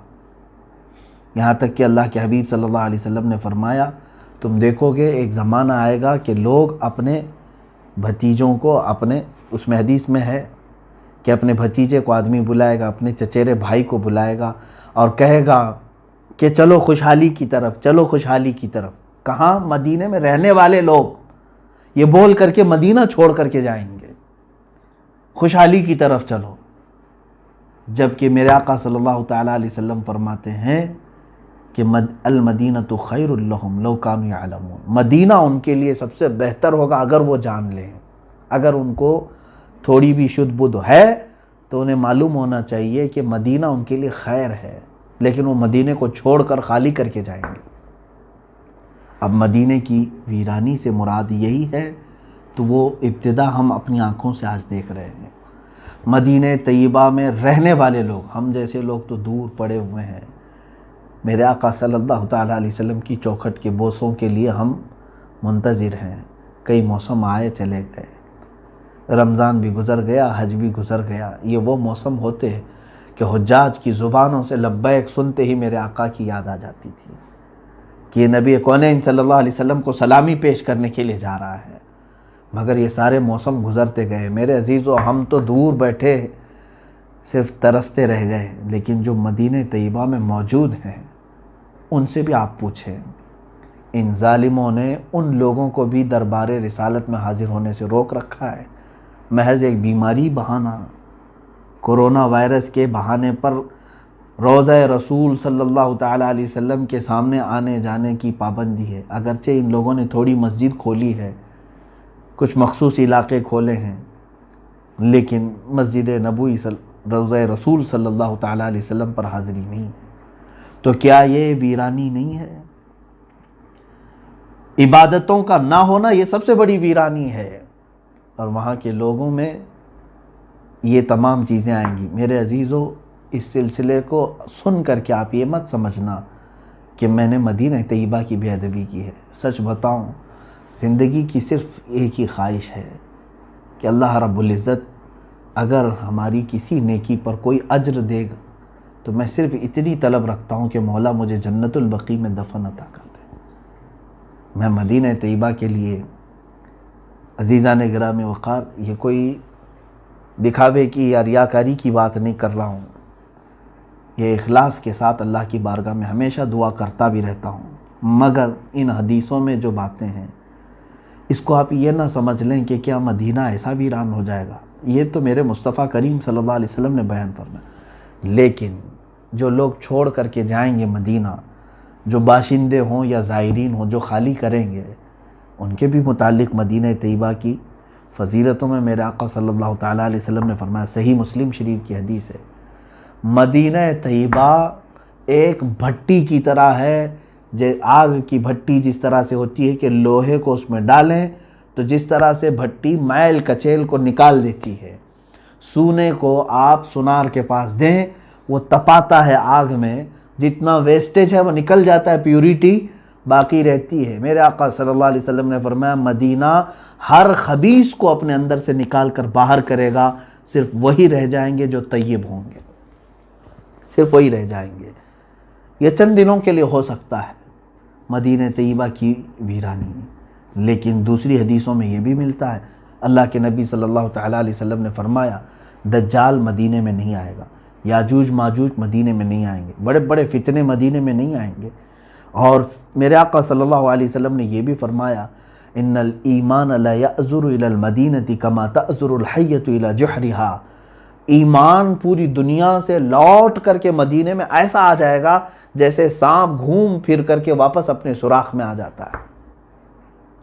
یہاں تک کہ اللہ کے حبیب صلی اللہ علیہ وسلم نے فرمایا، تم دیکھو گے ایک زمانہ آئے گا کہ لوگ اپنے بھتیجوں کو، اپنے اس میں حدیث میں ہے کہ اپنے بھتیجے کو آدمی بلائے گا، اپنے چچیرے بھائی کو بلائے گا اور کہے گا کہ چلو خوشحالی کی طرف، چلو خوشحالی کی طرف۔ کہاں؟ مدینے میں رہنے والے لوگ یہ بول کر کے مدینہ چھوڑ کر کے جائیں گے، خوشحالی کی طرف چلو، جبکہ میرے آقا صلی اللہ تعالیٰ علیہ وسلم فرماتے ہیں کہ المدینۃ خیر لہم لو کانوا یعلمون، مدینہ ان کے لیے سب سے بہتر ہوگا اگر وہ جان لیں، اگر ان کو تھوڑی بھی شدھ بدھ ہے تو انہیں معلوم ہونا چاہیے کہ مدینہ ان کے لیے خیر ہے، لیکن وہ مدینے کو چھوڑ کر خالی کر کے جائیں گے۔ اب مدینے کی ویرانی سے مراد یہی ہے تو وہ ابتدا ہم اپنی آنکھوں سے آج دیکھ رہے ہیں۔ مدینہ طیبہ میں رہنے والے لوگ، ہم جیسے لوگ تو دور پڑے ہوئے ہیں، میرے آقا صلی اللہ تعالیٰ علیہ وسلم کی چوکھٹ کے بوسوں کے لیے ہم منتظر ہیں۔ کئی موسم آئے چلے گئے، رمضان بھی گزر گیا، حج بھی گزر گیا، یہ وہ موسم ہوتے ہیں کہ حجاج کی زبانوں سے لبیک سنتے ہی میرے آقا کی یاد آ جاتی تھی کہ یہ نبی کونین صلی اللہ علیہ وسلم کو سلامی پیش کرنے کے لیے جا رہا ہے۔ مگر یہ سارے موسم گزرتے گئے میرے عزیزو، ہم تو دور بیٹھے صرف ترستے رہ گئے، لیکن جو مدینہ طیبہ میں موجود ہیں ان سے بھی آپ پوچھیں، ان ظالموں نے ان لوگوں کو بھی دربار رسالت میں حاضر ہونے سے روک رکھا ہے، محض ایک بیماری بہانہ، کورونا وائرس کے بہانے پر روضہ رسول صلی اللہ تعالیٰ علیہ وسلم کے سامنے آنے جانے کی پابندی ہے۔ اگرچہ ان لوگوں نے تھوڑی مسجد کھولی ہے، کچھ مخصوص علاقے کھولے ہیں، لیکن مسجد نبوی روضہ رسول صلی اللہ تعالیٰ علیہ وسلم پر حاضری نہیں ہے۔ تو کیا یہ ویرانی نہیں ہے؟ عبادتوں کا نہ ہونا یہ سب سے بڑی ویرانی ہے، اور وہاں کے لوگوں میں یہ تمام چیزیں آئیں گی۔ میرے عزیزو، اس سلسلے کو سن کر کے آپ یہ مت سمجھنا کہ میں نے مدینہ طیبہ کی بے ادبی کی ہے۔ سچ بتاؤں، زندگی کی صرف ایک ہی خواہش ہے کہ اللہ رب العزت اگر ہماری کسی نیکی پر کوئی اجر دے گا تو میں صرف اتنی طلب رکھتا ہوں کہ مولا مجھے جنت البقیع میں دفن عطا کر دے۔ میں مدینہ طیبہ کے لیے عزیزان گرامی وقار یہ کوئی دکھاوے کی یا ریاکاری کی بات نہیں کر رہا ہوں، یہ اخلاص کے ساتھ اللہ کی بارگاہ میں ہمیشہ دعا کرتا بھی رہتا ہوں۔ مگر ان حدیثوں میں جو باتیں ہیں اس کو آپ یہ نہ سمجھ لیں کہ کیا مدینہ ایسا ویران ہو جائے گا، یہ تو میرے مصطفیٰ کریم صلی اللہ علیہ وسلم نے بیان فرمایا، لیکن جو لوگ چھوڑ کر کے جائیں گے مدینہ، جو باشندے ہوں یا زائرین ہوں جو خالی کریں گے، ان کے بھی متعلق مدینہ طیبہ کی فضیلتوں میں میرے آقا صلی اللہ تعالیٰ علیہ وسلم نے فرمایا، صحیح مسلم شریف کی حدیث ہے، مدینہ طیبہ ایک بھٹی کی طرح ہے، آگ کی بھٹی جس طرح سے ہوتی ہے کہ لوہے کو اس میں ڈالیں تو جس طرح سے بھٹی میل کچیل کو نکال دیتی ہے، سونے کو آپ سونار کے پاس دیں وہ تپاتا ہے آگ میں، جتنا ویسٹیج ہے وہ نکل جاتا ہے، پیوریٹی باقی رہتی ہے۔ میرے آقا صلی اللہ علیہ وسلم نے فرمایا مدینہ ہر خبیث کو اپنے اندر سے نکال کر باہر کرے گا، صرف وہی رہ جائیں گے جو طیب ہوں گے، صرف وہی رہ جائیں گے۔ یہ چند دنوں کے لیے ہو سکتا ہے مدینہ طیبہ کی ویرانی، لیکن دوسری حدیثوں میں یہ بھی ملتا ہے، اللہ کے نبی صلی اللہ تعالیٰ علیہ وسلم نے فرمایا دجال مدینے میں نہیں آئے گا، یاجوج ماجوج مدینے میں نہیں آئیں گے، بڑے بڑے فتنے مدینے میں نہیں آئیں گے۔ اور میرے آقا صلی اللہ علیہ وسلم نے یہ بھی فرمایا ان الایمان لا یأزر الی المدینۃ کما تأزر الحیۃ الی جحرہا، ایمان پوری دنیا سے لوٹ کر کے مدینے میں ایسا آ جائے گا جیسے سانپ گھوم پھر کر کے واپس اپنے سوراخ میں آ جاتا ہے،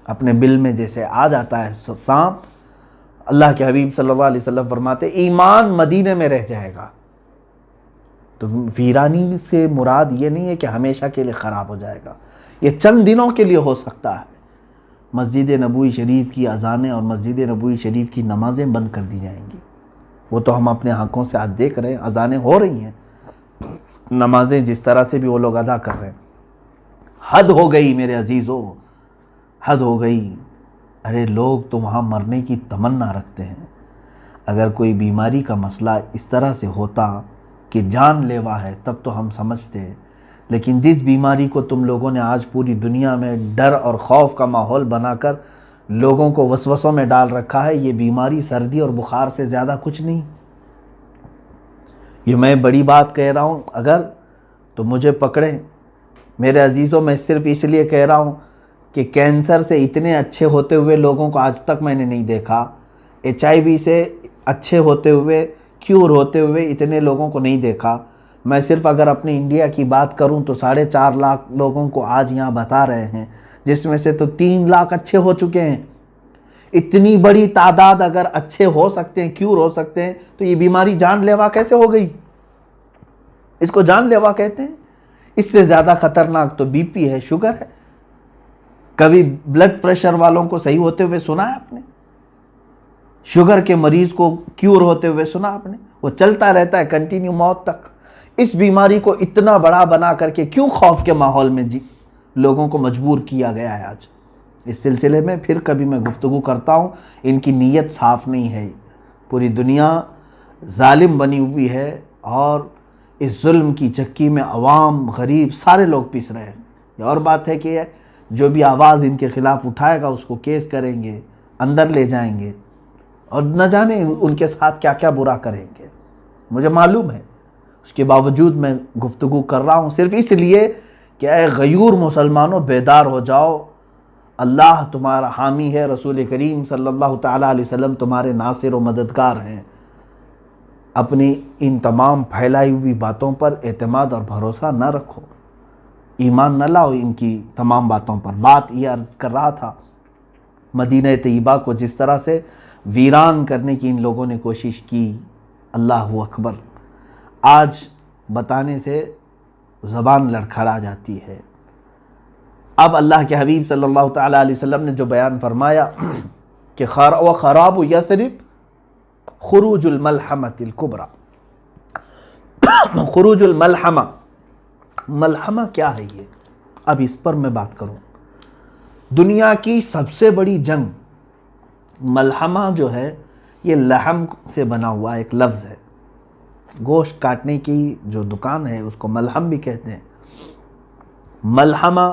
اپنے بل میں جیسے آ جاتا ہے سانپ۔ اللہ کے حبیب صلی اللہ علیہ وسلم فرماتے ایمان مدینے میں رہ جائے گا۔ تو ویرانی سے مراد یہ نہیں ہے کہ ہمیشہ کے لیے خراب ہو جائے گا، یہ چند دنوں کے لیے ہو سکتا ہے۔ مسجد نبوی شریف کی اذانیں اور مسجد نبوی شریف کی نمازیں بند کر دی جائیں گی، وہ تو ہم اپنے آنکھوں سے آج دیکھ رہے ہیں، اذانیں ہو رہی ہیں، نمازیں جس طرح سے بھی وہ لوگ ادا کر رہے ہیں۔ حد ہو گئی میرے عزیزو، حد ہو گئی۔ ارے لوگ تو وہاں مرنے کی تمنا رکھتے ہیں، اگر کوئی بیماری کا مسئلہ اس طرح سے ہوتا کہ جان لیوا ہے تب تو ہم سمجھتے، لیکن جس بیماری کو تم لوگوں نے آج پوری دنیا میں ڈر اور خوف کا ماحول بنا کر لوگوں کو وسوسوں میں ڈال رکھا ہے، یہ بیماری سردی اور بخار سے زیادہ کچھ نہیں۔ یہ میں بڑی بات کہہ رہا ہوں، اگر تو مجھے پکڑیں میرے عزیزوں، میں صرف اس لیے کہہ رہا ہوں کہ کینسر سے اتنے اچھے ہوتے ہوئے لوگوں کو آج تک میں نے نہیں دیکھا، HIV سے اچھے ہوتے ہوئے، کیور ہوتے ہوئے اتنے لوگوں کو نہیں دیکھا۔ میں صرف اگر اپنے انڈیا کی بات کروں تو 4.5 لاکھ لوگوں کو آج یہاں بتا رہے ہیں، جس میں سے تو 3 لاکھ اچھے ہو چکے ہیں۔ اتنی بڑی تعداد اگر اچھے ہو سکتے ہیں، کیور ہو سکتے ہیں، تو یہ بیماری جان لیوا کیسے ہو گئی؟ اس کو جان لیوا کہتے ہیں۔ اس سے زیادہ خطرناک تو BP ہے، شوگر ہے۔ کبھی بلڈ پریشر والوں کو صحیح ہوتے ہوئے سنا ہے آپ نے؟ شوگر کے مریض کو کیور ہوتے ہوئے سنا آپ نے؟ وہ چلتا رہتا ہے کنٹینیو موت تک۔ اس بیماری کو اتنا بڑا بنا کر کے کیوں خوف کے ماحول میں لوگوں کو مجبور کیا گیا ہے آج؟ اس سلسلے میں پھر کبھی میں گفتگو کرتا ہوں، ان کی نیت صاف نہیں ہے، پوری دنیا ظالم بنی ہوئی ہے اور اس ظلم کی چکی میں عوام، غریب، سارے لوگ پیس رہے ہیں۔ یہ اور بات ہے کہ جو بھی آواز ان کے خلاف اٹھائے گا اس کو کیس کریں گے، اندر لے جائیں گے، اور نہ جانے ان کے ساتھ کیا کیا برا کریں گے، مجھے معلوم ہے۔ اس کے باوجود میں گفتگو کر رہا ہوں صرف اس لیے کہ اے غیور مسلمانوں بیدار ہو جاؤ، اللہ تمہارا حامی ہے، رسول کریم صلی اللہ تعالیٰ علیہ وسلم تمہارے ناصر و مددگار ہیں۔ اپنی ان تمام پھیلائی ہوئی باتوں پر اعتماد اور بھروسہ نہ رکھو، ایمان نہ لاؤ ان کی تمام باتوں پر۔ بات یہ عرض کر رہا تھا، مدینہ طیبہ کو جس طرح سے ویران کرنے کی ان لوگوں نے کوشش کی، اللہ اکبر، آج بتانے سے زبان لڑکھڑا جاتی ہے۔ اب اللہ کے حبیب صلی اللہ تعالیٰ علیہ وسلم نے جو بیان فرمایا کہ وَخَرَابُ یثرب خروج الملحمۃ الکبریٰ، خروج الملحمہ، ملحمہ کیا ہے یہ؟ اب اس پر میں بات کروں۔ دنیا کی سب سے بڑی جنگ ملحمہ جو ہے یہ لحم سے بنا ہوا ایک لفظ ہے. گوشت کاٹنے کی جو دکان ہے اس کو ملحم بھی کہتے ہیں. ملحمہ،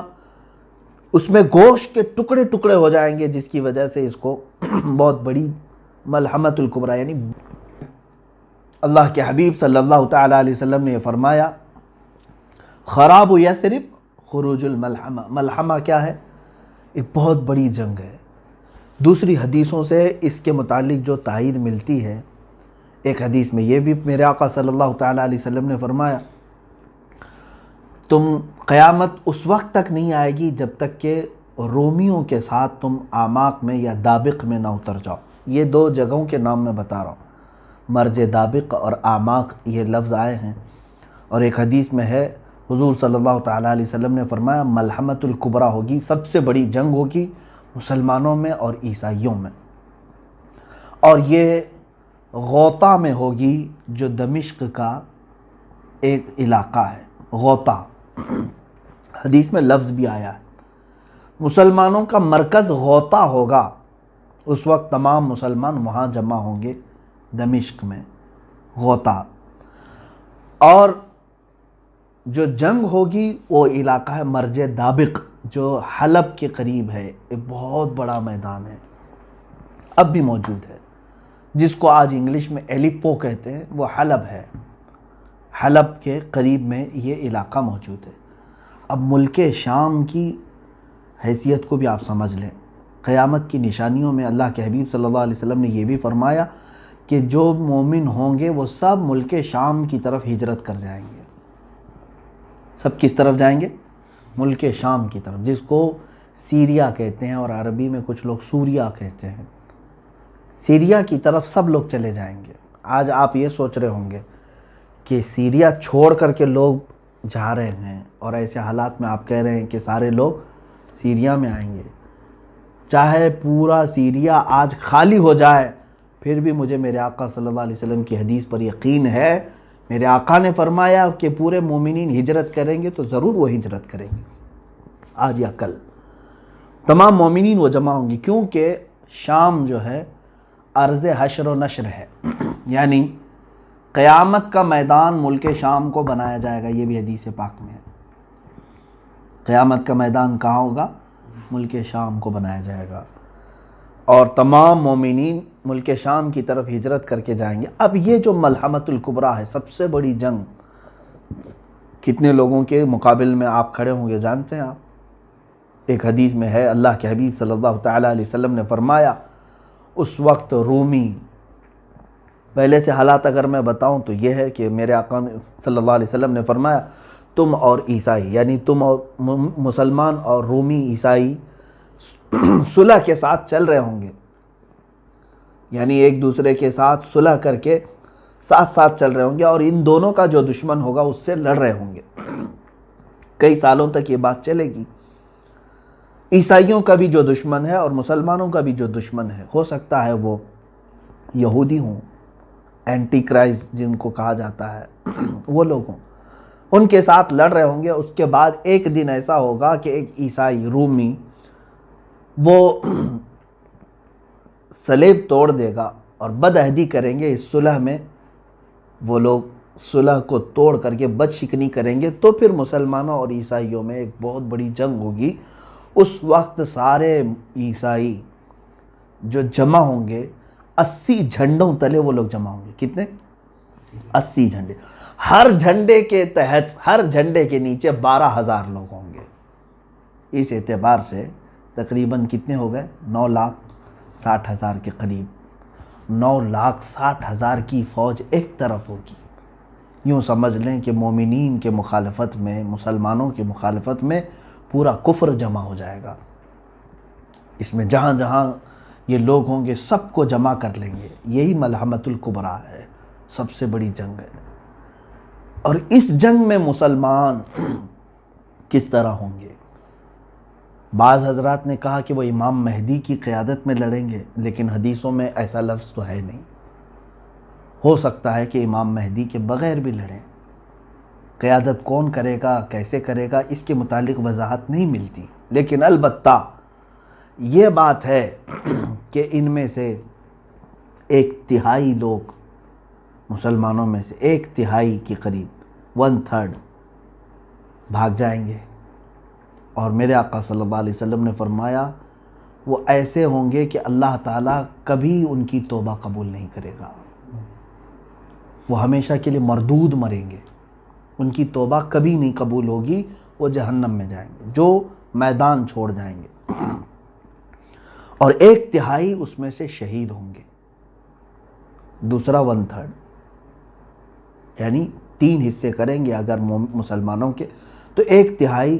اس میں گوشت کے ٹکڑے ٹکڑے ہو جائیں گے، جس کی وجہ سے اس کو بہت بڑی ملحمۃ الکبریٰ، یعنی اللہ کے حبیب صلی اللہ تعالیٰ علیہ وسلم نے یہ فرمایا، خراب یثرب خروج الملحمہ. ملحمہ کیا ہے؟ ایک بہت بڑی جنگ ہے. دوسری حدیثوں سے اس کے متعلق جو تائید ملتی ہے، ایک حدیث میں یہ بھی میرے آقا صلی اللہ تعالیٰ علیہ وسلم نے فرمایا، تم قیامت اس وقت تک نہیں آئے گی جب تک کہ رومیوں کے ساتھ تم اعماق میں یا دابق میں نہ اتر جاؤ. یہ دو جگہوں کے نام میں بتا رہا ہوں، مرج دابق اور اعماق یہ لفظ آئے ہیں. اور ایک حدیث میں ہے حضور صلی اللہ تعالیٰ علیہ وسلم نے فرمایا، ملحمۃ الکبریٰ ہوگی، سب سے بڑی جنگ ہوگی مسلمانوں میں اور عیسائیوں میں، اور یہ غوطہ میں ہوگی، جو دمشق کا ایک علاقہ ہے. غوطہ حدیث میں لفظ بھی آیا ہے. مسلمانوں کا مرکز غوطہ ہوگا. اس وقت تمام مسلمان وہاں جمع ہوں گے دمشق میں، غوطہ. اور جو جنگ ہوگی وہ علاقہ ہے مرج دابق، جو حلب کے قریب ہے. ایک بہت بڑا میدان ہے، اب بھی موجود ہے، جس کو آج انگلش میں ایلیپو کہتے ہیں، وہ حلب ہے. حلب کے قریب میں یہ علاقہ موجود ہے. اب ملک شام کی حیثیت کو بھی آپ سمجھ لیں. قیامت کی نشانیوں میں اللہ کے حبیب صلی اللہ علیہ وسلم نے یہ بھی فرمایا کہ جو مومن ہوں گے وہ سب ملک شام کی طرف ہجرت کر جائیں گے. سب کس طرف جائیں گے؟ ملک شام کی طرف، جس کو سیریا کہتے ہیں، اور عربی میں کچھ لوگ سوریا کہتے ہیں. سیریا کی طرف سب لوگ چلے جائیں گے. آج آپ یہ سوچ رہے ہوں گے کہ سیریا چھوڑ کر کے لوگ جا رہے ہیں، اور ایسے حالات میں آپ کہہ رہے ہیں کہ سارے لوگ سیریا میں آئیں گے. چاہے پورا سیریا آج خالی ہو جائے، پھر بھی مجھے میرے آقا صلی اللہ علیہ وسلم کی حدیث پر یقین ہے. میرے آقا نے فرمایا کہ پورے مومنین ہجرت کریں گے تو ضرور وہ ہجرت کریں گے. آج یا کل تمام مومنین وہ جمع ہوں گے، کیونکہ شام جو ہے ارض حشر و نشر ہے. یعنی قیامت کا میدان ملک شام کو بنایا جائے گا. یہ بھی حدیث پاک میں ہے. قیامت کا میدان کہاں ہوگا؟ ملک شام کو بنایا جائے گا، اور تمام مومنین ملک شام کی طرف ہجرت کر کے جائیں گے. اب یہ جو ملحمۃ الکبریٰ ہے، سب سے بڑی جنگ، کتنے لوگوں کے مقابل میں آپ کھڑے ہوں گے جانتے ہیں آپ؟ ایک حدیث میں ہے اللہ کے حبیب صلی اللہ تعالیٰ علیہ وسلم نے فرمایا، اس وقت رومی، پہلے سے حالات اگر میں بتاؤں تو یہ ہے کہ میرے آقا صلی اللہ علیہ وسلم نے فرمایا، تم اور عیسائی، یعنی تم اور مسلمان اور رومی عیسائی صلح کے ساتھ چل رہے ہوں گے. یعنی ایک دوسرے کے ساتھ صلح کر کے ساتھ ساتھ چل رہے ہوں گے، اور ان دونوں کا جو دشمن ہوگا اس سے لڑ رہے ہوں گے. کئی سالوں تک یہ بات چلے گی. عیسائیوں کا بھی جو دشمن ہے اور مسلمانوں کا بھی جو دشمن ہے، ہو سکتا ہے وہ یہودی ہوں، اینٹی کرائسٹ جن کو کہا جاتا ہے، وہ لوگ ہوں، ان کے ساتھ لڑ رہے ہوں گے. اس کے بعد ایک دن ایسا ہوگا کہ ایک عیسائی رومی وہ صلیب توڑ دے گا اور بدعہدی کریں گے. اس صلح میں وہ لوگ صلح کو توڑ کر کے بد شکنی کریں گے، تو پھر مسلمانوں اور عیسائیوں میں ایک بہت بڑی جنگ ہوگی. اس وقت سارے عیسائی جو جمع ہوں گے، 80 جھنڈوں تلے وہ لوگ جمع ہوں گے. کتنے؟ 80 جھنڈے. ہر جھنڈے کے تحت، ہر جھنڈے کے نیچے 12,000 لوگ ہوں گے. اس اعتبار سے تقریباً کتنے ہو گئے؟ 9,60,000 کے قریب. 9,60,000 کی فوج ایک طرف ہوگی. یوں سمجھ لیں کہ مومنین کے مخالفت میں، مسلمانوں کے مخالفت میں پورا کفر جمع ہو جائے گا. اس میں جہاں جہاں یہ لوگ ہوں گے سب کو جمع کر لیں گے. یہی ملحمۃ الکبریٰ ہے، سب سے بڑی جنگ ہے. اور اس جنگ میں مسلمان کس طرح ہوں گے؟ بعض حضرات نے کہا کہ وہ امام مہدی کی قیادت میں لڑیں گے، لیکن حدیثوں میں ایسا لفظ تو ہے نہیں. ہو سکتا ہے کہ امام مہدی کے بغیر بھی لڑیں. قیادت کون کرے گا، کیسے کرے گا، اس کے متعلق وضاحت نہیں ملتی. لیکن البتہ یہ بات ہے کہ ان میں سے 1/3 لوگ مسلمانوں میں سے 1/3 کے قریب 1/3 بھاگ جائیں گے، اور میرے آقا صلی اللہ علیہ وسلم نے فرمایا وہ ایسے ہوں گے کہ اللہ تعالیٰ کبھی ان کی توبہ قبول نہیں کرے گا، وہ ہمیشہ کے لیے مردود مریں گے، ان کی توبہ کبھی نہیں قبول ہوگی، وہ جہنم میں جائیں گے، جو میدان چھوڑ جائیں گے، اور 1/3 اس میں سے شہید ہوں گے، دوسرا 1/3، یعنی 3 حصے کریں گے اگر مسلمانوں کے، تو 1/3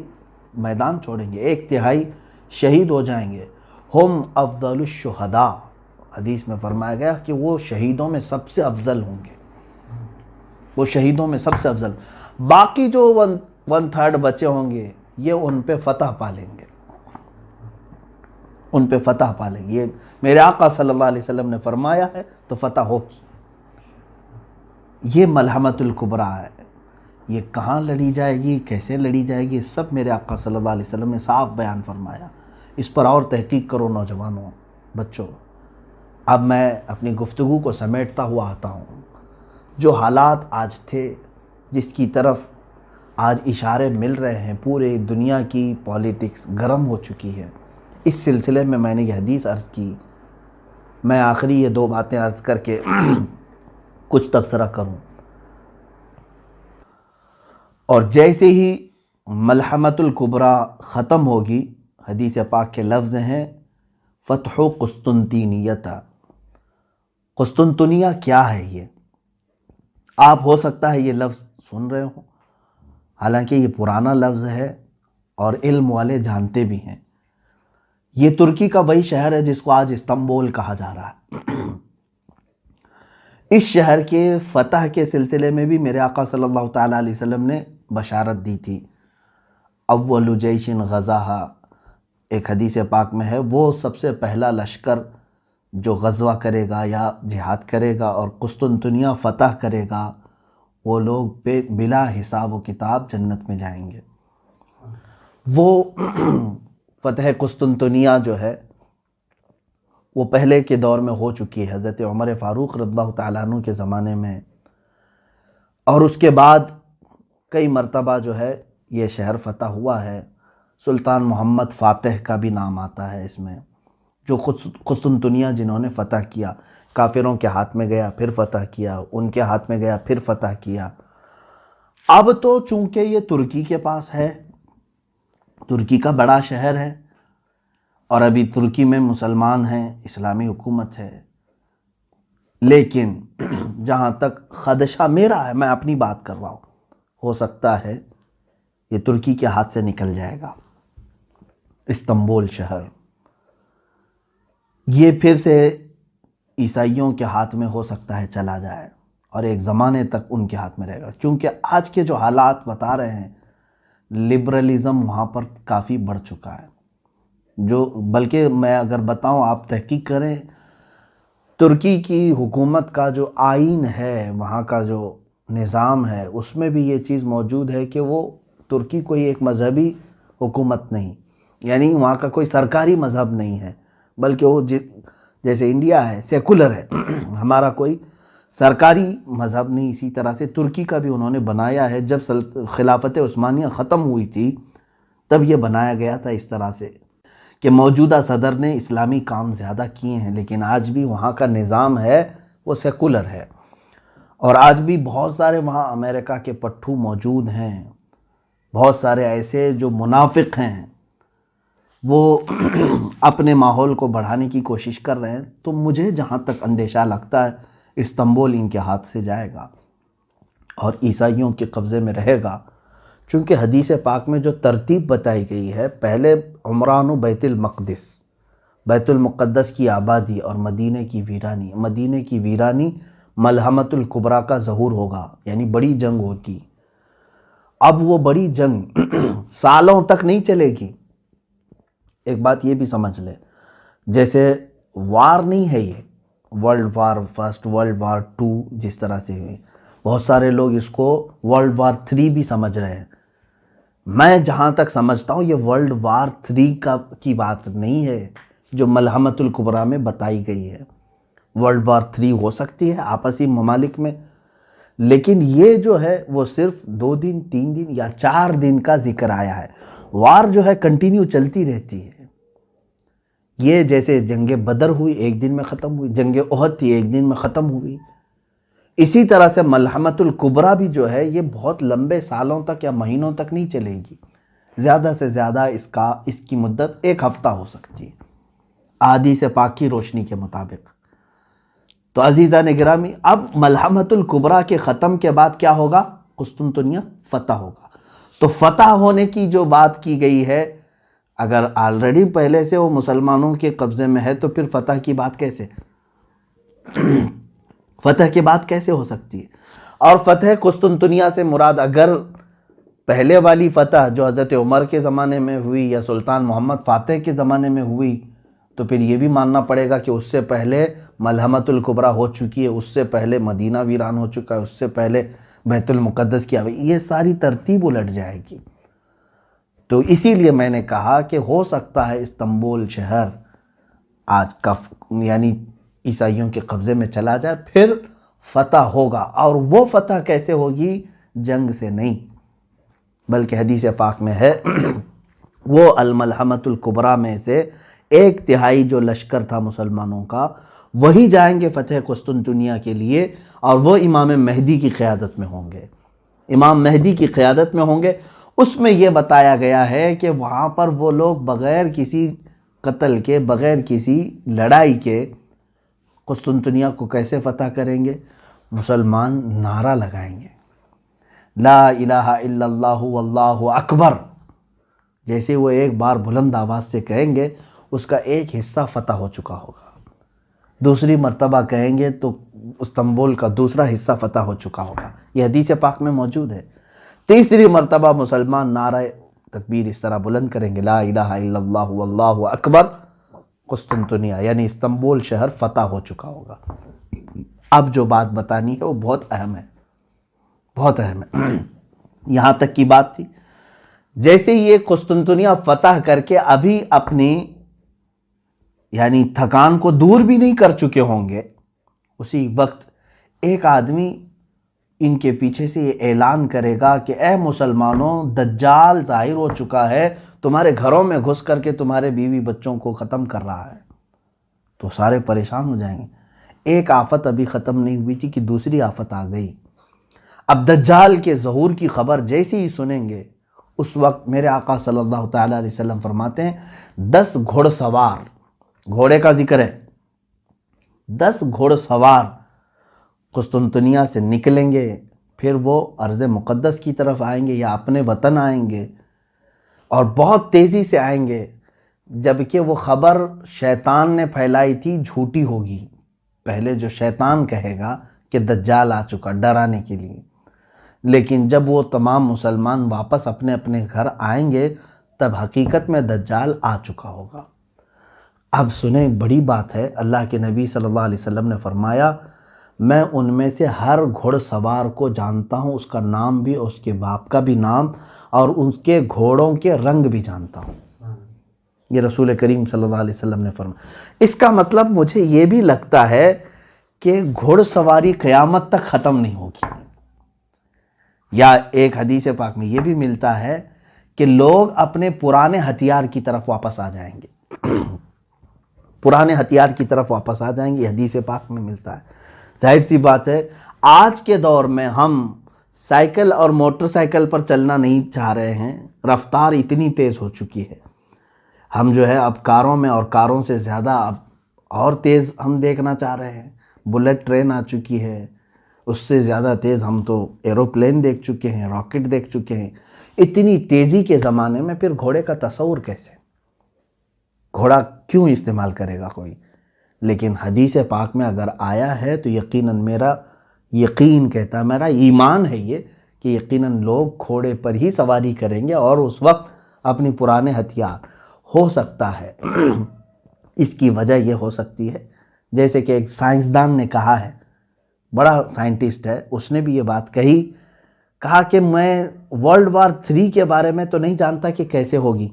میدان چھوڑیں گے، 1/3 شہید ہو جائیں گے۔ ہم افضل الشہداء، حدیث میں فرمایا گیا کہ وہ شہیدوں میں سب سے افضل ہوں گے، وہ شہیدوں میں سب سے افضل، باقی جو 1/3 بچے ہوں گے یہ ان پہ فتح پالیں گے، ان پہ فتح پالیں گے، یہ میرے آقا صلی اللہ علیہ وسلم نے فرمایا ہے تو فتح ہوگی۔ یہ ملحمۃ الکبریٰ ہے، یہ کہاں لڑی جائے گی، کیسے لڑی جائے گی، سب میرے آقا صلی اللہ علیہ وسلم نے صاف بیان فرمایا۔ اس پر اور تحقیق کرو نوجوانوں، بچوں۔ اب میں اپنی گفتگو کو سمیٹتا ہوا آتا ہوں۔ جو حالات آج تھے، جس کی طرف آج اشارے مل رہے ہیں، پورے دنیا کی پولیٹکس گرم ہو چکی ہے، اس سلسلے میں نے یہ حدیث عرض کی۔ میں آخری یہ 2 باتیں عرض کر کے کچھ تبصرہ کروں، اور جیسے ہی ملحمۃ الکبریٰ ختم ہوگی، حدیث پاک کے لفظ ہیں فتح قسطنطینیہ۔ قسطنطنیہ کیا ہے؟ یہ آپ ہو سکتا ہے یہ لفظ سن رہے ہوں، حالانکہ یہ پرانا لفظ ہے اور علم والے جانتے بھی ہیں۔ یہ ترکی کا وہی شہر ہے جس کو آج استنبول کہا جا رہا ہے۔ اس شہر کے فتح کے سلسلے میں بھی میرے آقا صلی اللہ تعالیٰ علیہ وسلم نے بشارت دی تھی۔ اول جیش غزاہا، ایک حدیث پاک میں ہے، وہ سب سے پہلا لشکر جو غزوہ کرے گا یا جہاد کرے گا اور قسطنطنیہ فتح کرے گا، وہ لوگ بلا حساب و کتاب جنت میں جائیں گے۔ وہ فتح قسطنطنیہ جو ہے وہ پہلے کے دور میں ہو چکی ہے، حضرت عمر فاروق رضی اللہ تعالیٰ عنہ کے زمانے میں، اور اس کے بعد کئی مرتبہ جو ہے یہ شہر فتح ہوا ہے۔ سلطان محمد فاتح کا بھی نام آتا ہے اس میں، جو قسطنطنیہ جنہوں نے فتح کیا، کافروں کے ہاتھ میں گیا پھر فتح کیا، ان کے ہاتھ میں گیا پھر فتح کیا۔ اب تو چونکہ یہ ترکی کے پاس ہے، ترکی کا بڑا شہر ہے، اور ابھی ترکی میں مسلمان ہیں، اسلامی حکومت ہے، لیکن جہاں تک خدشہ میرا ہے، میں اپنی بات کر رہا ہوں، ہو سکتا ہے یہ ترکی کے ہاتھ سے نکل جائے گا، استنبول شہر، یہ پھر سے عیسائیوں کے ہاتھ میں ہو سکتا ہے چلا جائے، اور ایک زمانے تک ان کے ہاتھ میں رہے گا، کیونکہ آج کے جو حالات بتا رہے ہیں، لبرلزم وہاں پر کافی بڑھ چکا ہے، جو بلکہ میں اگر بتاؤں، آپ تحقیق کریں، ترکی کی حکومت کا جو آئین ہے، وہاں کا جو نظام ہے، اس میں بھی یہ چیز موجود ہے کہ وہ ترکی کوئی ایک مذہبی حکومت نہیں، یعنی وہاں کا کوئی سرکاری مذہب نہیں ہے، بلکہ وہ جیسے انڈیا ہے سیکولر ہے، ہمارا کوئی سرکاری مذہب نہیں، اسی طرح سے ترکی کا بھی انہوں نے بنایا ہے۔ جب خلافت عثمانیہ ختم ہوئی تھی تب یہ بنایا گیا تھا اس طرح سے کہ موجودہ صدر نے اسلامی کام زیادہ کیے ہیں، لیکن آج بھی وہاں کا نظام ہے وہ سیکولر ہے، اور آج بھی بہت سارے وہاں امریکہ کے پٹھو موجود ہیں، بہت سارے ایسے جو منافق ہیں، وہ اپنے ماحول کو بڑھانے کی کوشش کر رہے ہیں۔ تو مجھے جہاں تک اندیشہ لگتا ہے استنبول ان کے ہاتھ سے جائے گا اور عیسائیوں کے قبضے میں رہے گا، چونکہ حدیث پاک میں جو ترتیب بتائی گئی ہے، پہلے عمران و بیت المقدس، بیت المقدس کی آبادی اور مدینہ کی ویرانی، مدینہ کی ویرانی ملحمۃ الکبریٰ کا ظہور ہوگا، یعنی بڑی جنگ ہوگی۔ اب وہ بڑی جنگ سالوں تک نہیں چلے گی۔ ایک بات یہ بھی سمجھ لے، جیسے وار نہیں ہے یہ world war first, world war 2 جس طرح سے ہوئی، بہت سارے لوگ اس کو ورلڈ وار 3 بھی سمجھ رہے ہیں۔ میں جہاں تک سمجھتا ہوں یہ ورلڈ وار 3 کی بات نہیں ہے جو ملحمۃ الکبریٰ میں بتائی گئی ہے، ورلڈ وار 3 ہو سکتی ہے آپسی ممالک میں، لیکن یہ جو ہے وہ صرف 2 دن 3 دن یا 4 دن کا ذکر آیا ہے۔ وار جو ہے کنٹینیو چلتی رہتی ہے۔ یہ جیسے جنگ بدر ہوئی 1 دن میں ختم ہوئی، جنگ احد تھی 1 دن میں ختم ہوئی، اسی طرح سے ملحمۃ الکبریٰ بھی جو ہے یہ بہت لمبے سالوں تک یا مہینوں تک نہیں چلے گی، زیادہ سے زیادہ اس کی مدت 1 ہفتہ ہو سکتی ہے احادیث پاک کی روشنی کے مطابق۔ تو عزیزان گرامی، اب ملحمۃ الکبریٰ کے ختم کے بعد کیا ہوگا؟ قسطنطنیہ فتح ہوگا۔ تو فتح ہونے کی جو بات کی گئی ہے، اگر آلریڈی پہلے سے وہ مسلمانوں کے قبضے میں ہے تو پھر فتح کی بات کیسے فتح کی بات کیسے ہو سکتی ہے؟ اور فتح قسطنطنیہ سے مراد اگر پہلے والی فتح جو حضرت عمر کے زمانے میں ہوئی یا سلطان محمد فاتح کے زمانے میں ہوئی، تو پھر یہ بھی ماننا پڑے گا کہ اس سے پہلے ملحمۃ الکبریٰ ہو چکی ہے، اس سے پہلے مدینہ ویران ہو چکا ہے، اس سے پہلے بیت المقدس کی یہ ساری ترتیب الٹ جائے گی۔ تو اسی لیے میں نے کہا کہ ہو سکتا ہے استنبول شہر آج کا یعنی عیسائیوں کے قبضے میں چلا جائے، پھر فتح ہوگا، اور وہ فتح کیسے ہوگی؟ جنگ سے نہیں، بلکہ حدیث پاک میں ہے وہ الملحمۃ الکبریٰ میں سے 1/3 جو لشکر تھا مسلمانوں کا، وہی جائیں گے فتح قسطنطنیہ کے لیے، اور وہ امام مہدی کی قیادت میں ہوں گے، امام مہدی کی قیادت میں ہوں گے۔ اس میں یہ بتایا گیا ہے کہ وہاں پر وہ لوگ بغیر کسی قتل کے، بغیر کسی لڑائی کے قسطنطنیہ کو کیسے فتح کریں گے؟ مسلمان نعرہ لگائیں گے، لا الہ الا اللہ واللہ اکبر، جیسے وہ ایک بار بلند آواز سے کہیں گے اس کا ایک حصہ فتح ہو چکا ہوگا، دوسری مرتبہ کہیں گے تو استنبول کا دوسرا حصہ فتح ہو چکا ہوگا، یہ حدیث پاک میں موجود ہے۔ تیسری مرتبہ مسلمان نعرہ تکبیر اس طرح بلند کریں گے، لا الہ الا اللہ واللہ اکبر، قسطنطنیہ یعنی استنبول شہر فتح ہو چکا ہوگا۔ اب جو بات بتانی ہے وہ بہت اہم ہے، بہت اہم ہے۔ یہاں تک کی بات تھی، جیسے یہ قسطنطنیہ فتح کر کے ابھی اپنی یعنی تھکان کو دور بھی نہیں کر چکے ہوں گے، اسی وقت ایک آدمی ان کے پیچھے سے یہ اعلان کرے گا کہ اے مسلمانوں، دجال ظاہر ہو چکا ہے، تمہارے گھروں میں گھس کر کے تمہارے بیوی بچوں کو ختم کر رہا ہے، تو سارے پریشان ہو جائیں گے۔ ایک آفت ابھی ختم نہیں ہوئی تھی کہ دوسری آفت آ گئی۔ اب دجال کے ظہور کی خبر جیسے ہی سنیں گے، اس وقت میرے آقا صلی اللہ تعالیٰ علیہ وسلم فرماتے ہیں 10 گھوڑ سوار، گھوڑے کا ذکر ہے، 10 گھوڑ سوار قسطنطنیہ سے نکلیں گے، پھر وہ ارض مقدس کی طرف آئیں گے یا اپنے وطن آئیں گے، اور بہت تیزی سے آئیں گے، جبکہ وہ خبر شیطان نے پھیلائی تھی جھوٹی ہوگی۔ پہلے جو شیطان کہے گا کہ دجال آ چکا، ڈرانے کے لیے، لیکن جب وہ تمام مسلمان واپس اپنے اپنے گھر آئیں گے تب حقیقت میں دجال آ چکا ہوگا۔ اب سنیں، بڑی بات ہے، اللہ کے نبی صلی اللہ علیہ وسلم نے فرمایا میں ان میں سے ہر گھوڑ سوار کو جانتا ہوں، اس کا نام بھی، اس کے باپ کا بھی نام، اور اس کے گھوڑوں کے رنگ بھی جانتا ہوں۔ یہ رسول کریم صلی اللہ علیہ وسلم نے فرمایا۔ اس کا مطلب مجھے یہ بھی لگتا ہے کہ گھوڑ سواری قیامت تک ختم نہیں ہوگی، یا ایک حدیث پاک میں یہ بھی ملتا ہے کہ لوگ اپنے پرانے ہتھیار کی طرف واپس آ جائیں گے، پرانے ہتھیار کی طرف واپس آ جائیں گے، یہ حدیث پاک میں ملتا ہے۔ ظاہر سی بات ہے آج کے دور میں ہم سائیکل اور موٹر سائیکل پر چلنا نہیں چاہ رہے ہیں، رفتار اتنی تیز ہو چکی ہے، ہم جو ہے اب کاروں میں، اور کاروں سے زیادہ اب اور تیز ہم دیکھنا چاہ رہے ہیں، بلٹ ٹرین آ چکی ہے، اس سے زیادہ تیز ہم تو ایروپلین دیکھ چکے ہیں، راکٹ دیکھ چکے ہیں۔ اتنی تیزی کے زمانے میں پھر گھوڑے کا تصور کیسے؟ گھوڑا کیوں استعمال کرے گا کوئی؟ لیکن حدیث پاک میں اگر آیا ہے تو یقیناً میرا یقین کہتا ہے، میرا ایمان ہے یہ کہ یقیناً لوگ گھوڑے پر ہی سواری کریں گے، اور اس وقت اپنی پرانے ہتھیار، ہو سکتا ہے اس کی وجہ یہ ہو سکتی ہے، جیسے کہ ایک سائنسدان نے کہا ہے، بڑا سائنٹسٹ ہے، اس نے بھی یہ بات کہا کہ میں ورلڈ وار 3 کے بارے میں تو نہیں جانتا کہ کیسے ہوگی،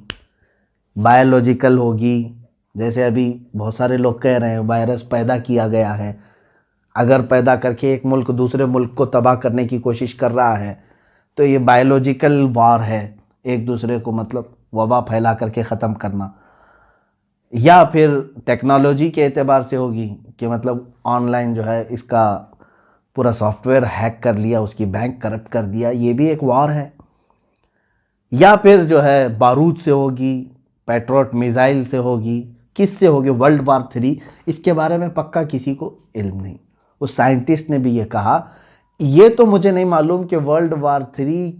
بائیولوجیکل ہوگی جیسے ابھی بہت سارے لوگ کہہ رہے ہیں وائرس پیدا کیا گیا ہے، اگر پیدا کر کے ایک ملک دوسرے ملک کو تباہ کرنے کی کوشش کر رہا ہے تو یہ بائیولوجیکل وار ہے، ایک دوسرے کو مطلب وبا پھیلا کر کے ختم کرنا، یا پھر ٹیکنالوجی کے اعتبار سے ہوگی کہ مطلب آن لائن جو ہے اس کا پورا سافٹ ویئر ہیک کر لیا، اس کی بینک کرپٹ کر دیا، یہ بھی ایک وار ہے، یا پھر جو ہے بارود سے ہوگی، پیٹروٹ میزائل سے ہوگی، کس سے ہوگی، ورلڈ وار 3، اس کے بارے میں پکا کسی کو علم نہیں۔ اس سائنٹسٹ نے بھی یہ کہا، یہ تو مجھے نہیں معلوم کہ ورلڈ وار 3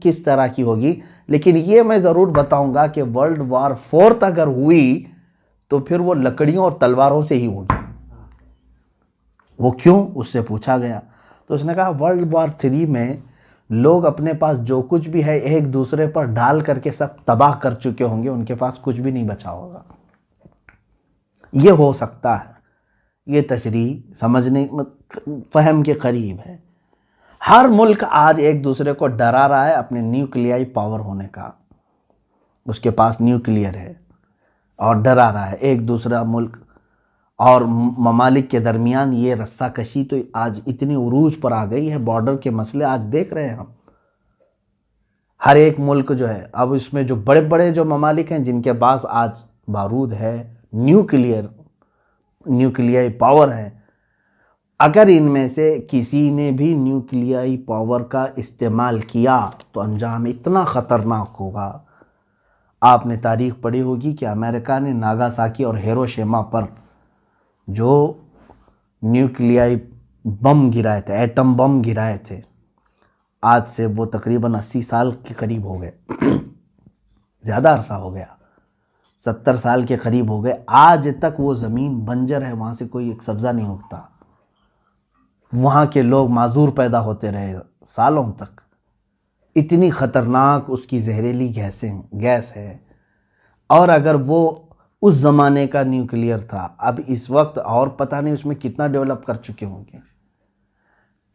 کس طرح کی ہوگی، لیکن یہ میں ضرور بتاؤں گا کہ ورلڈ وار 4 اگر ہوئی تو پھر وہ لکڑیوں اور تلواروں سے ہی ہوگی۔ وہ کیوں؟ اس سے پوچھا گیا تو اس نے کہا ورلڈ وار 3 میں لوگ اپنے پاس جو کچھ بھی ہے ایک دوسرے پر ڈال کر کے سب تباہ کر چکے ہوں گے، ان کے پاس کچھ بھی نہیں بچا ہوگا۔ یہ ہو سکتا ہے، یہ تشریح سمجھنے فہم کے قریب ہے۔ ہر ملک آج ایک دوسرے کو ڈرا رہا ہے اپنے نیوکلیائی پاور ہونے کا، اس کے پاس نیوکلیئر ہے اور ڈرا رہا ہے ایک دوسرا ملک اور ممالک کے درمیان۔ یہ رسہ کشی تو آج اتنی عروج پر آ گئی ہے، بارڈر کے مسئلے آج دیکھ رہے ہیں ہم۔ ہر ایک ملک جو ہے اب اس میں جو بڑے بڑے جو ممالک ہیں جن کے پاس آج بارود ہے، نیوکلیائی پاور ہے، اگر ان میں سے کسی نے بھی نیوکلیائی پاور کا استعمال کیا تو انجام اتنا خطرناک ہوگا۔ آپ نے تاریخ پڑھی ہوگی کہ امریکہ نے ناگاساکی اور ہیروشیما پر جو نیوکلیائی بم گرائے تھے، ایٹم بم گرائے تھے، آج سے وہ تقریباً 80 سال کے قریب ہو گئے، زیادہ عرصہ ہو گیا، 70 سال کے قریب ہو گئے، آج تک وہ زمین بنجر ہے، وہاں سے کوئی ایک سبزہ نہیں اگتا، وہاں کے لوگ معذور پیدا ہوتے رہے سالوں تک۔ اتنی خطرناک اس کی زہریلی گیس ہے، اور اگر وہ اس زمانے کا نیوکلیئر تھا، اب اس وقت اور پتہ نہیں اس میں کتنا ڈیولپ کر چکے ہوں گے۔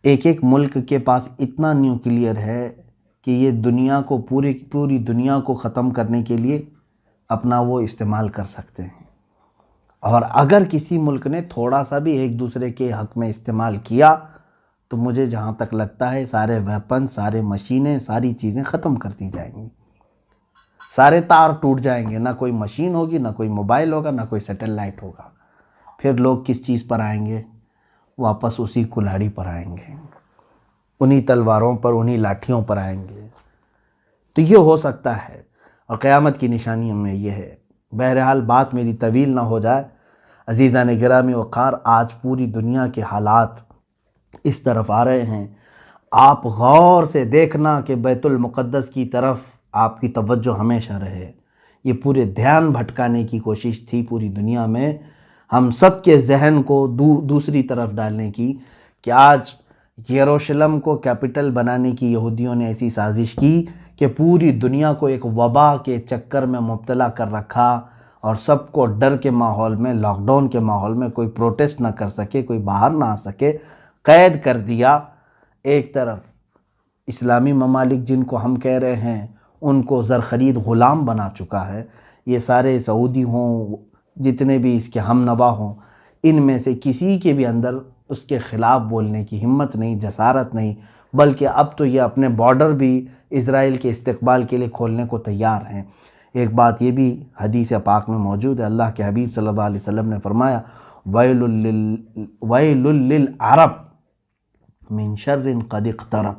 ایک ایک ملک کے پاس اتنا نیوکلیئر ہے کہ یہ دنیا کو پوری دنیا کو ختم کرنے کے لیے اپنا وہ استعمال کر سکتے ہیں، اور اگر کسی ملک نے تھوڑا سا بھی ایک دوسرے کے حق میں استعمال کیا تو مجھے جہاں تک لگتا ہے سارے ویپن، سارے مشینیں، ساری چیزیں ختم کر دی جائیں گی، سارے تار ٹوٹ جائیں گے، نہ کوئی مشین ہوگی، نہ کوئی موبائل ہوگا، نہ کوئی سیٹلائٹ ہوگا۔ پھر لوگ کس چیز پر آئیں گے؟ واپس اسی کلاڑی پر آئیں گے، انہی تلواروں پر، انہی لاٹھیوں پر آئیں گے۔ تو یہ ہو سکتا ہے، اور قیامت کی نشانیوں میں یہ ہے۔ بہرحال بات میری طویل نہ ہو جائے، عزیزان گرامی وقار، آج پوری دنیا کے حالات اس طرف آ رہے ہیں، آپ غور سے دیکھنا کہ بیت المقدس کی طرف آپ کی توجہ ہمیشہ رہے۔ یہ پورے دھیان بھٹکانے کی کوشش تھی پوری دنیا میں، ہم سب کے ذہن کو دوسری طرف ڈالنے کی، کہ آج یروشلم کو کیپٹل بنانے کی یہودیوں نے ایسی سازش کی کہ پوری دنیا کو ایک وبا کے چکر میں مبتلا کر رکھا، اور سب کو ڈر کے ماحول میں، لاک ڈاؤن کے ماحول میں، کوئی پروٹیسٹ نہ کر سکے، کوئی باہر نہ آ سکے، قید کر دیا۔ ایک طرف اسلامی ممالک جن کو ہم کہہ رہے ہیں ان کو زرخرید غلام بنا چکا ہے، یہ سارے سعودی ہوں، جتنے بھی اس کے ہم نوا ہوں، ان میں سے کسی کے بھی اندر اس کے خلاف بولنے کی ہمت نہیں، جسارت نہیں، بلکہ اب تو یہ اپنے بارڈر بھی اسرائیل کے استقبال کے لیے کھولنے کو تیار ہیں۔ ایک بات یہ بھی حدیث پاک میں موجود ہے، اللہ کے حبیب صلی اللہ علیہ وسلم نے فرمایا ویل للعرب من شر قد اقترب،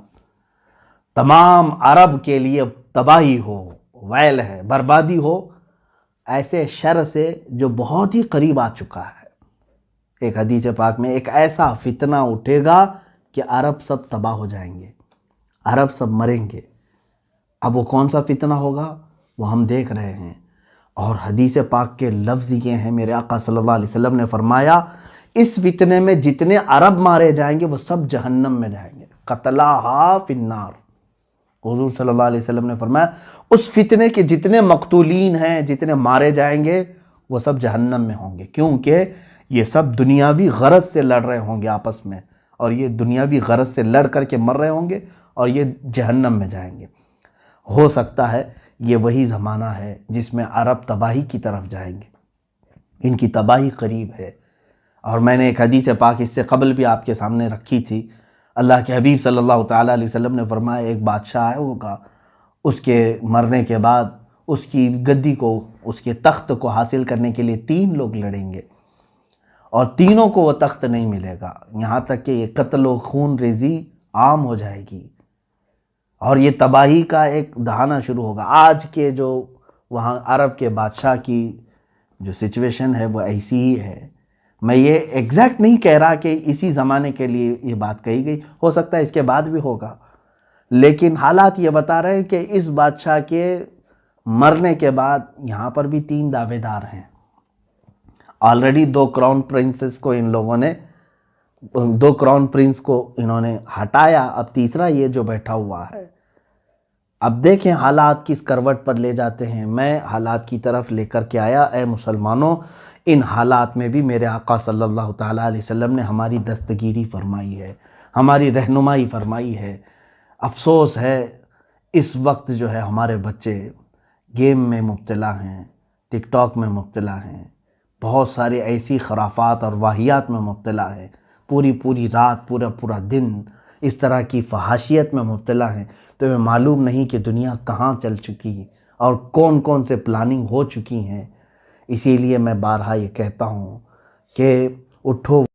تمام عرب کے لیے تباہی ہو، ویل ہے، بربادی ہو ایسے شر سے جو بہت ہی قریب آ چکا ہے۔ ایک حدیث پاک میں ایک ایسا فتنہ اٹھے گا کہ عرب سب تباہ ہو جائیں گے، عرب سب مریں گے۔ اب وہ کون سا فتنہ ہوگا وہ ہم دیکھ رہے ہیں، اور حدیث پاک کے لفظ یہ ہیں، میرے آقا صلی اللہ علیہ وسلم نے فرمایا اس فتنے میں جتنے عرب مارے جائیں گے وہ سب جہنم میں جائیں گے، قتلاہا فی النار۔ حضور صلی اللہ علیہ وسلم نے فرمایا اس فتنے کے جتنے مقتولین ہیں، جتنے مارے جائیں گے وہ سب جہنم میں ہوں گے، کیونکہ یہ سب دنیاوی غرض سے لڑ رہے ہوں گے آپس میں، اور یہ دنیاوی غرض سے لڑ کر کے مر رہے ہوں گے اور یہ جہنم میں جائیں گے۔ ہو سکتا ہے یہ وہی زمانہ ہے جس میں عرب تباہی کی طرف جائیں گے، ان کی تباہی قریب ہے۔ اور میں نے ایک حدیث پاک اس سے قبل بھی آپ کے سامنے رکھی تھی۔ اللہ کے حبیب صلی اللہ تعالیٰ علیہ وسلم نے فرمایا ایک بادشاہ ہوگا، اس کے مرنے کے بعد اس کی گدی کو، اس کے تخت کو حاصل کرنے کے لیے 3 لوگ لڑیں گے، اور تینوں کو وہ تخت نہیں ملے گا، یہاں تک کہ یہ قتل و خون ریزی عام ہو جائے گی، اور یہ تباہی کا ایک دہانا شروع ہوگا۔ آج کے جو وہاں عرب کے بادشاہ کی جو سچویشن ہے وہ ایسی ہی ہے۔ میں یہ ایگزیکٹ نہیں کہہ رہا کہ اسی زمانے کے لیے یہ بات کہی گئی، ہو سکتا ہے اس کے بعد بھی ہوگا، لیکن حالات یہ بتا رہے ہیں کہ اس بادشاہ کے مرنے کے بعد یہاں پر بھی 3 دعوے دار ہیں۔ آلریڈی 2 کراؤن پرنسز کو ان لوگوں نے 2 کراؤن پرنس کو انہوں نے ہٹایا، اب تیسرا یہ جو بیٹھا ہوا ہے۔ اب دیکھیں حالات کس کروٹ پر لے جاتے ہیں۔ میں حالات کی طرف لے کر کے آیا، اے مسلمانوں، ان حالات میں بھی میرے آقا صلی اللہ تعالیٰ علیہ وسلم نے ہماری دستگیری فرمائی ہے، ہماری رہنمائی فرمائی ہے۔ افسوس ہے اس وقت جو ہے ہمارے بچے گیم میں مبتلا ہیں، ٹک ٹاک میں مبتلا ہیں، بہت سارے ایسی خرافات اور واہیات میں مبتلا ہیں، پوری رات پورا دن اس طرح کی فحاشیت میں مبتلا ہیں، تو ہمیں معلوم نہیں کہ دنیا کہاں چل چکی اور کون سے پلاننگ ہو چکی ہیں۔ اسی لیے میں بارہا یہ کہتا ہوں کہ اٹھو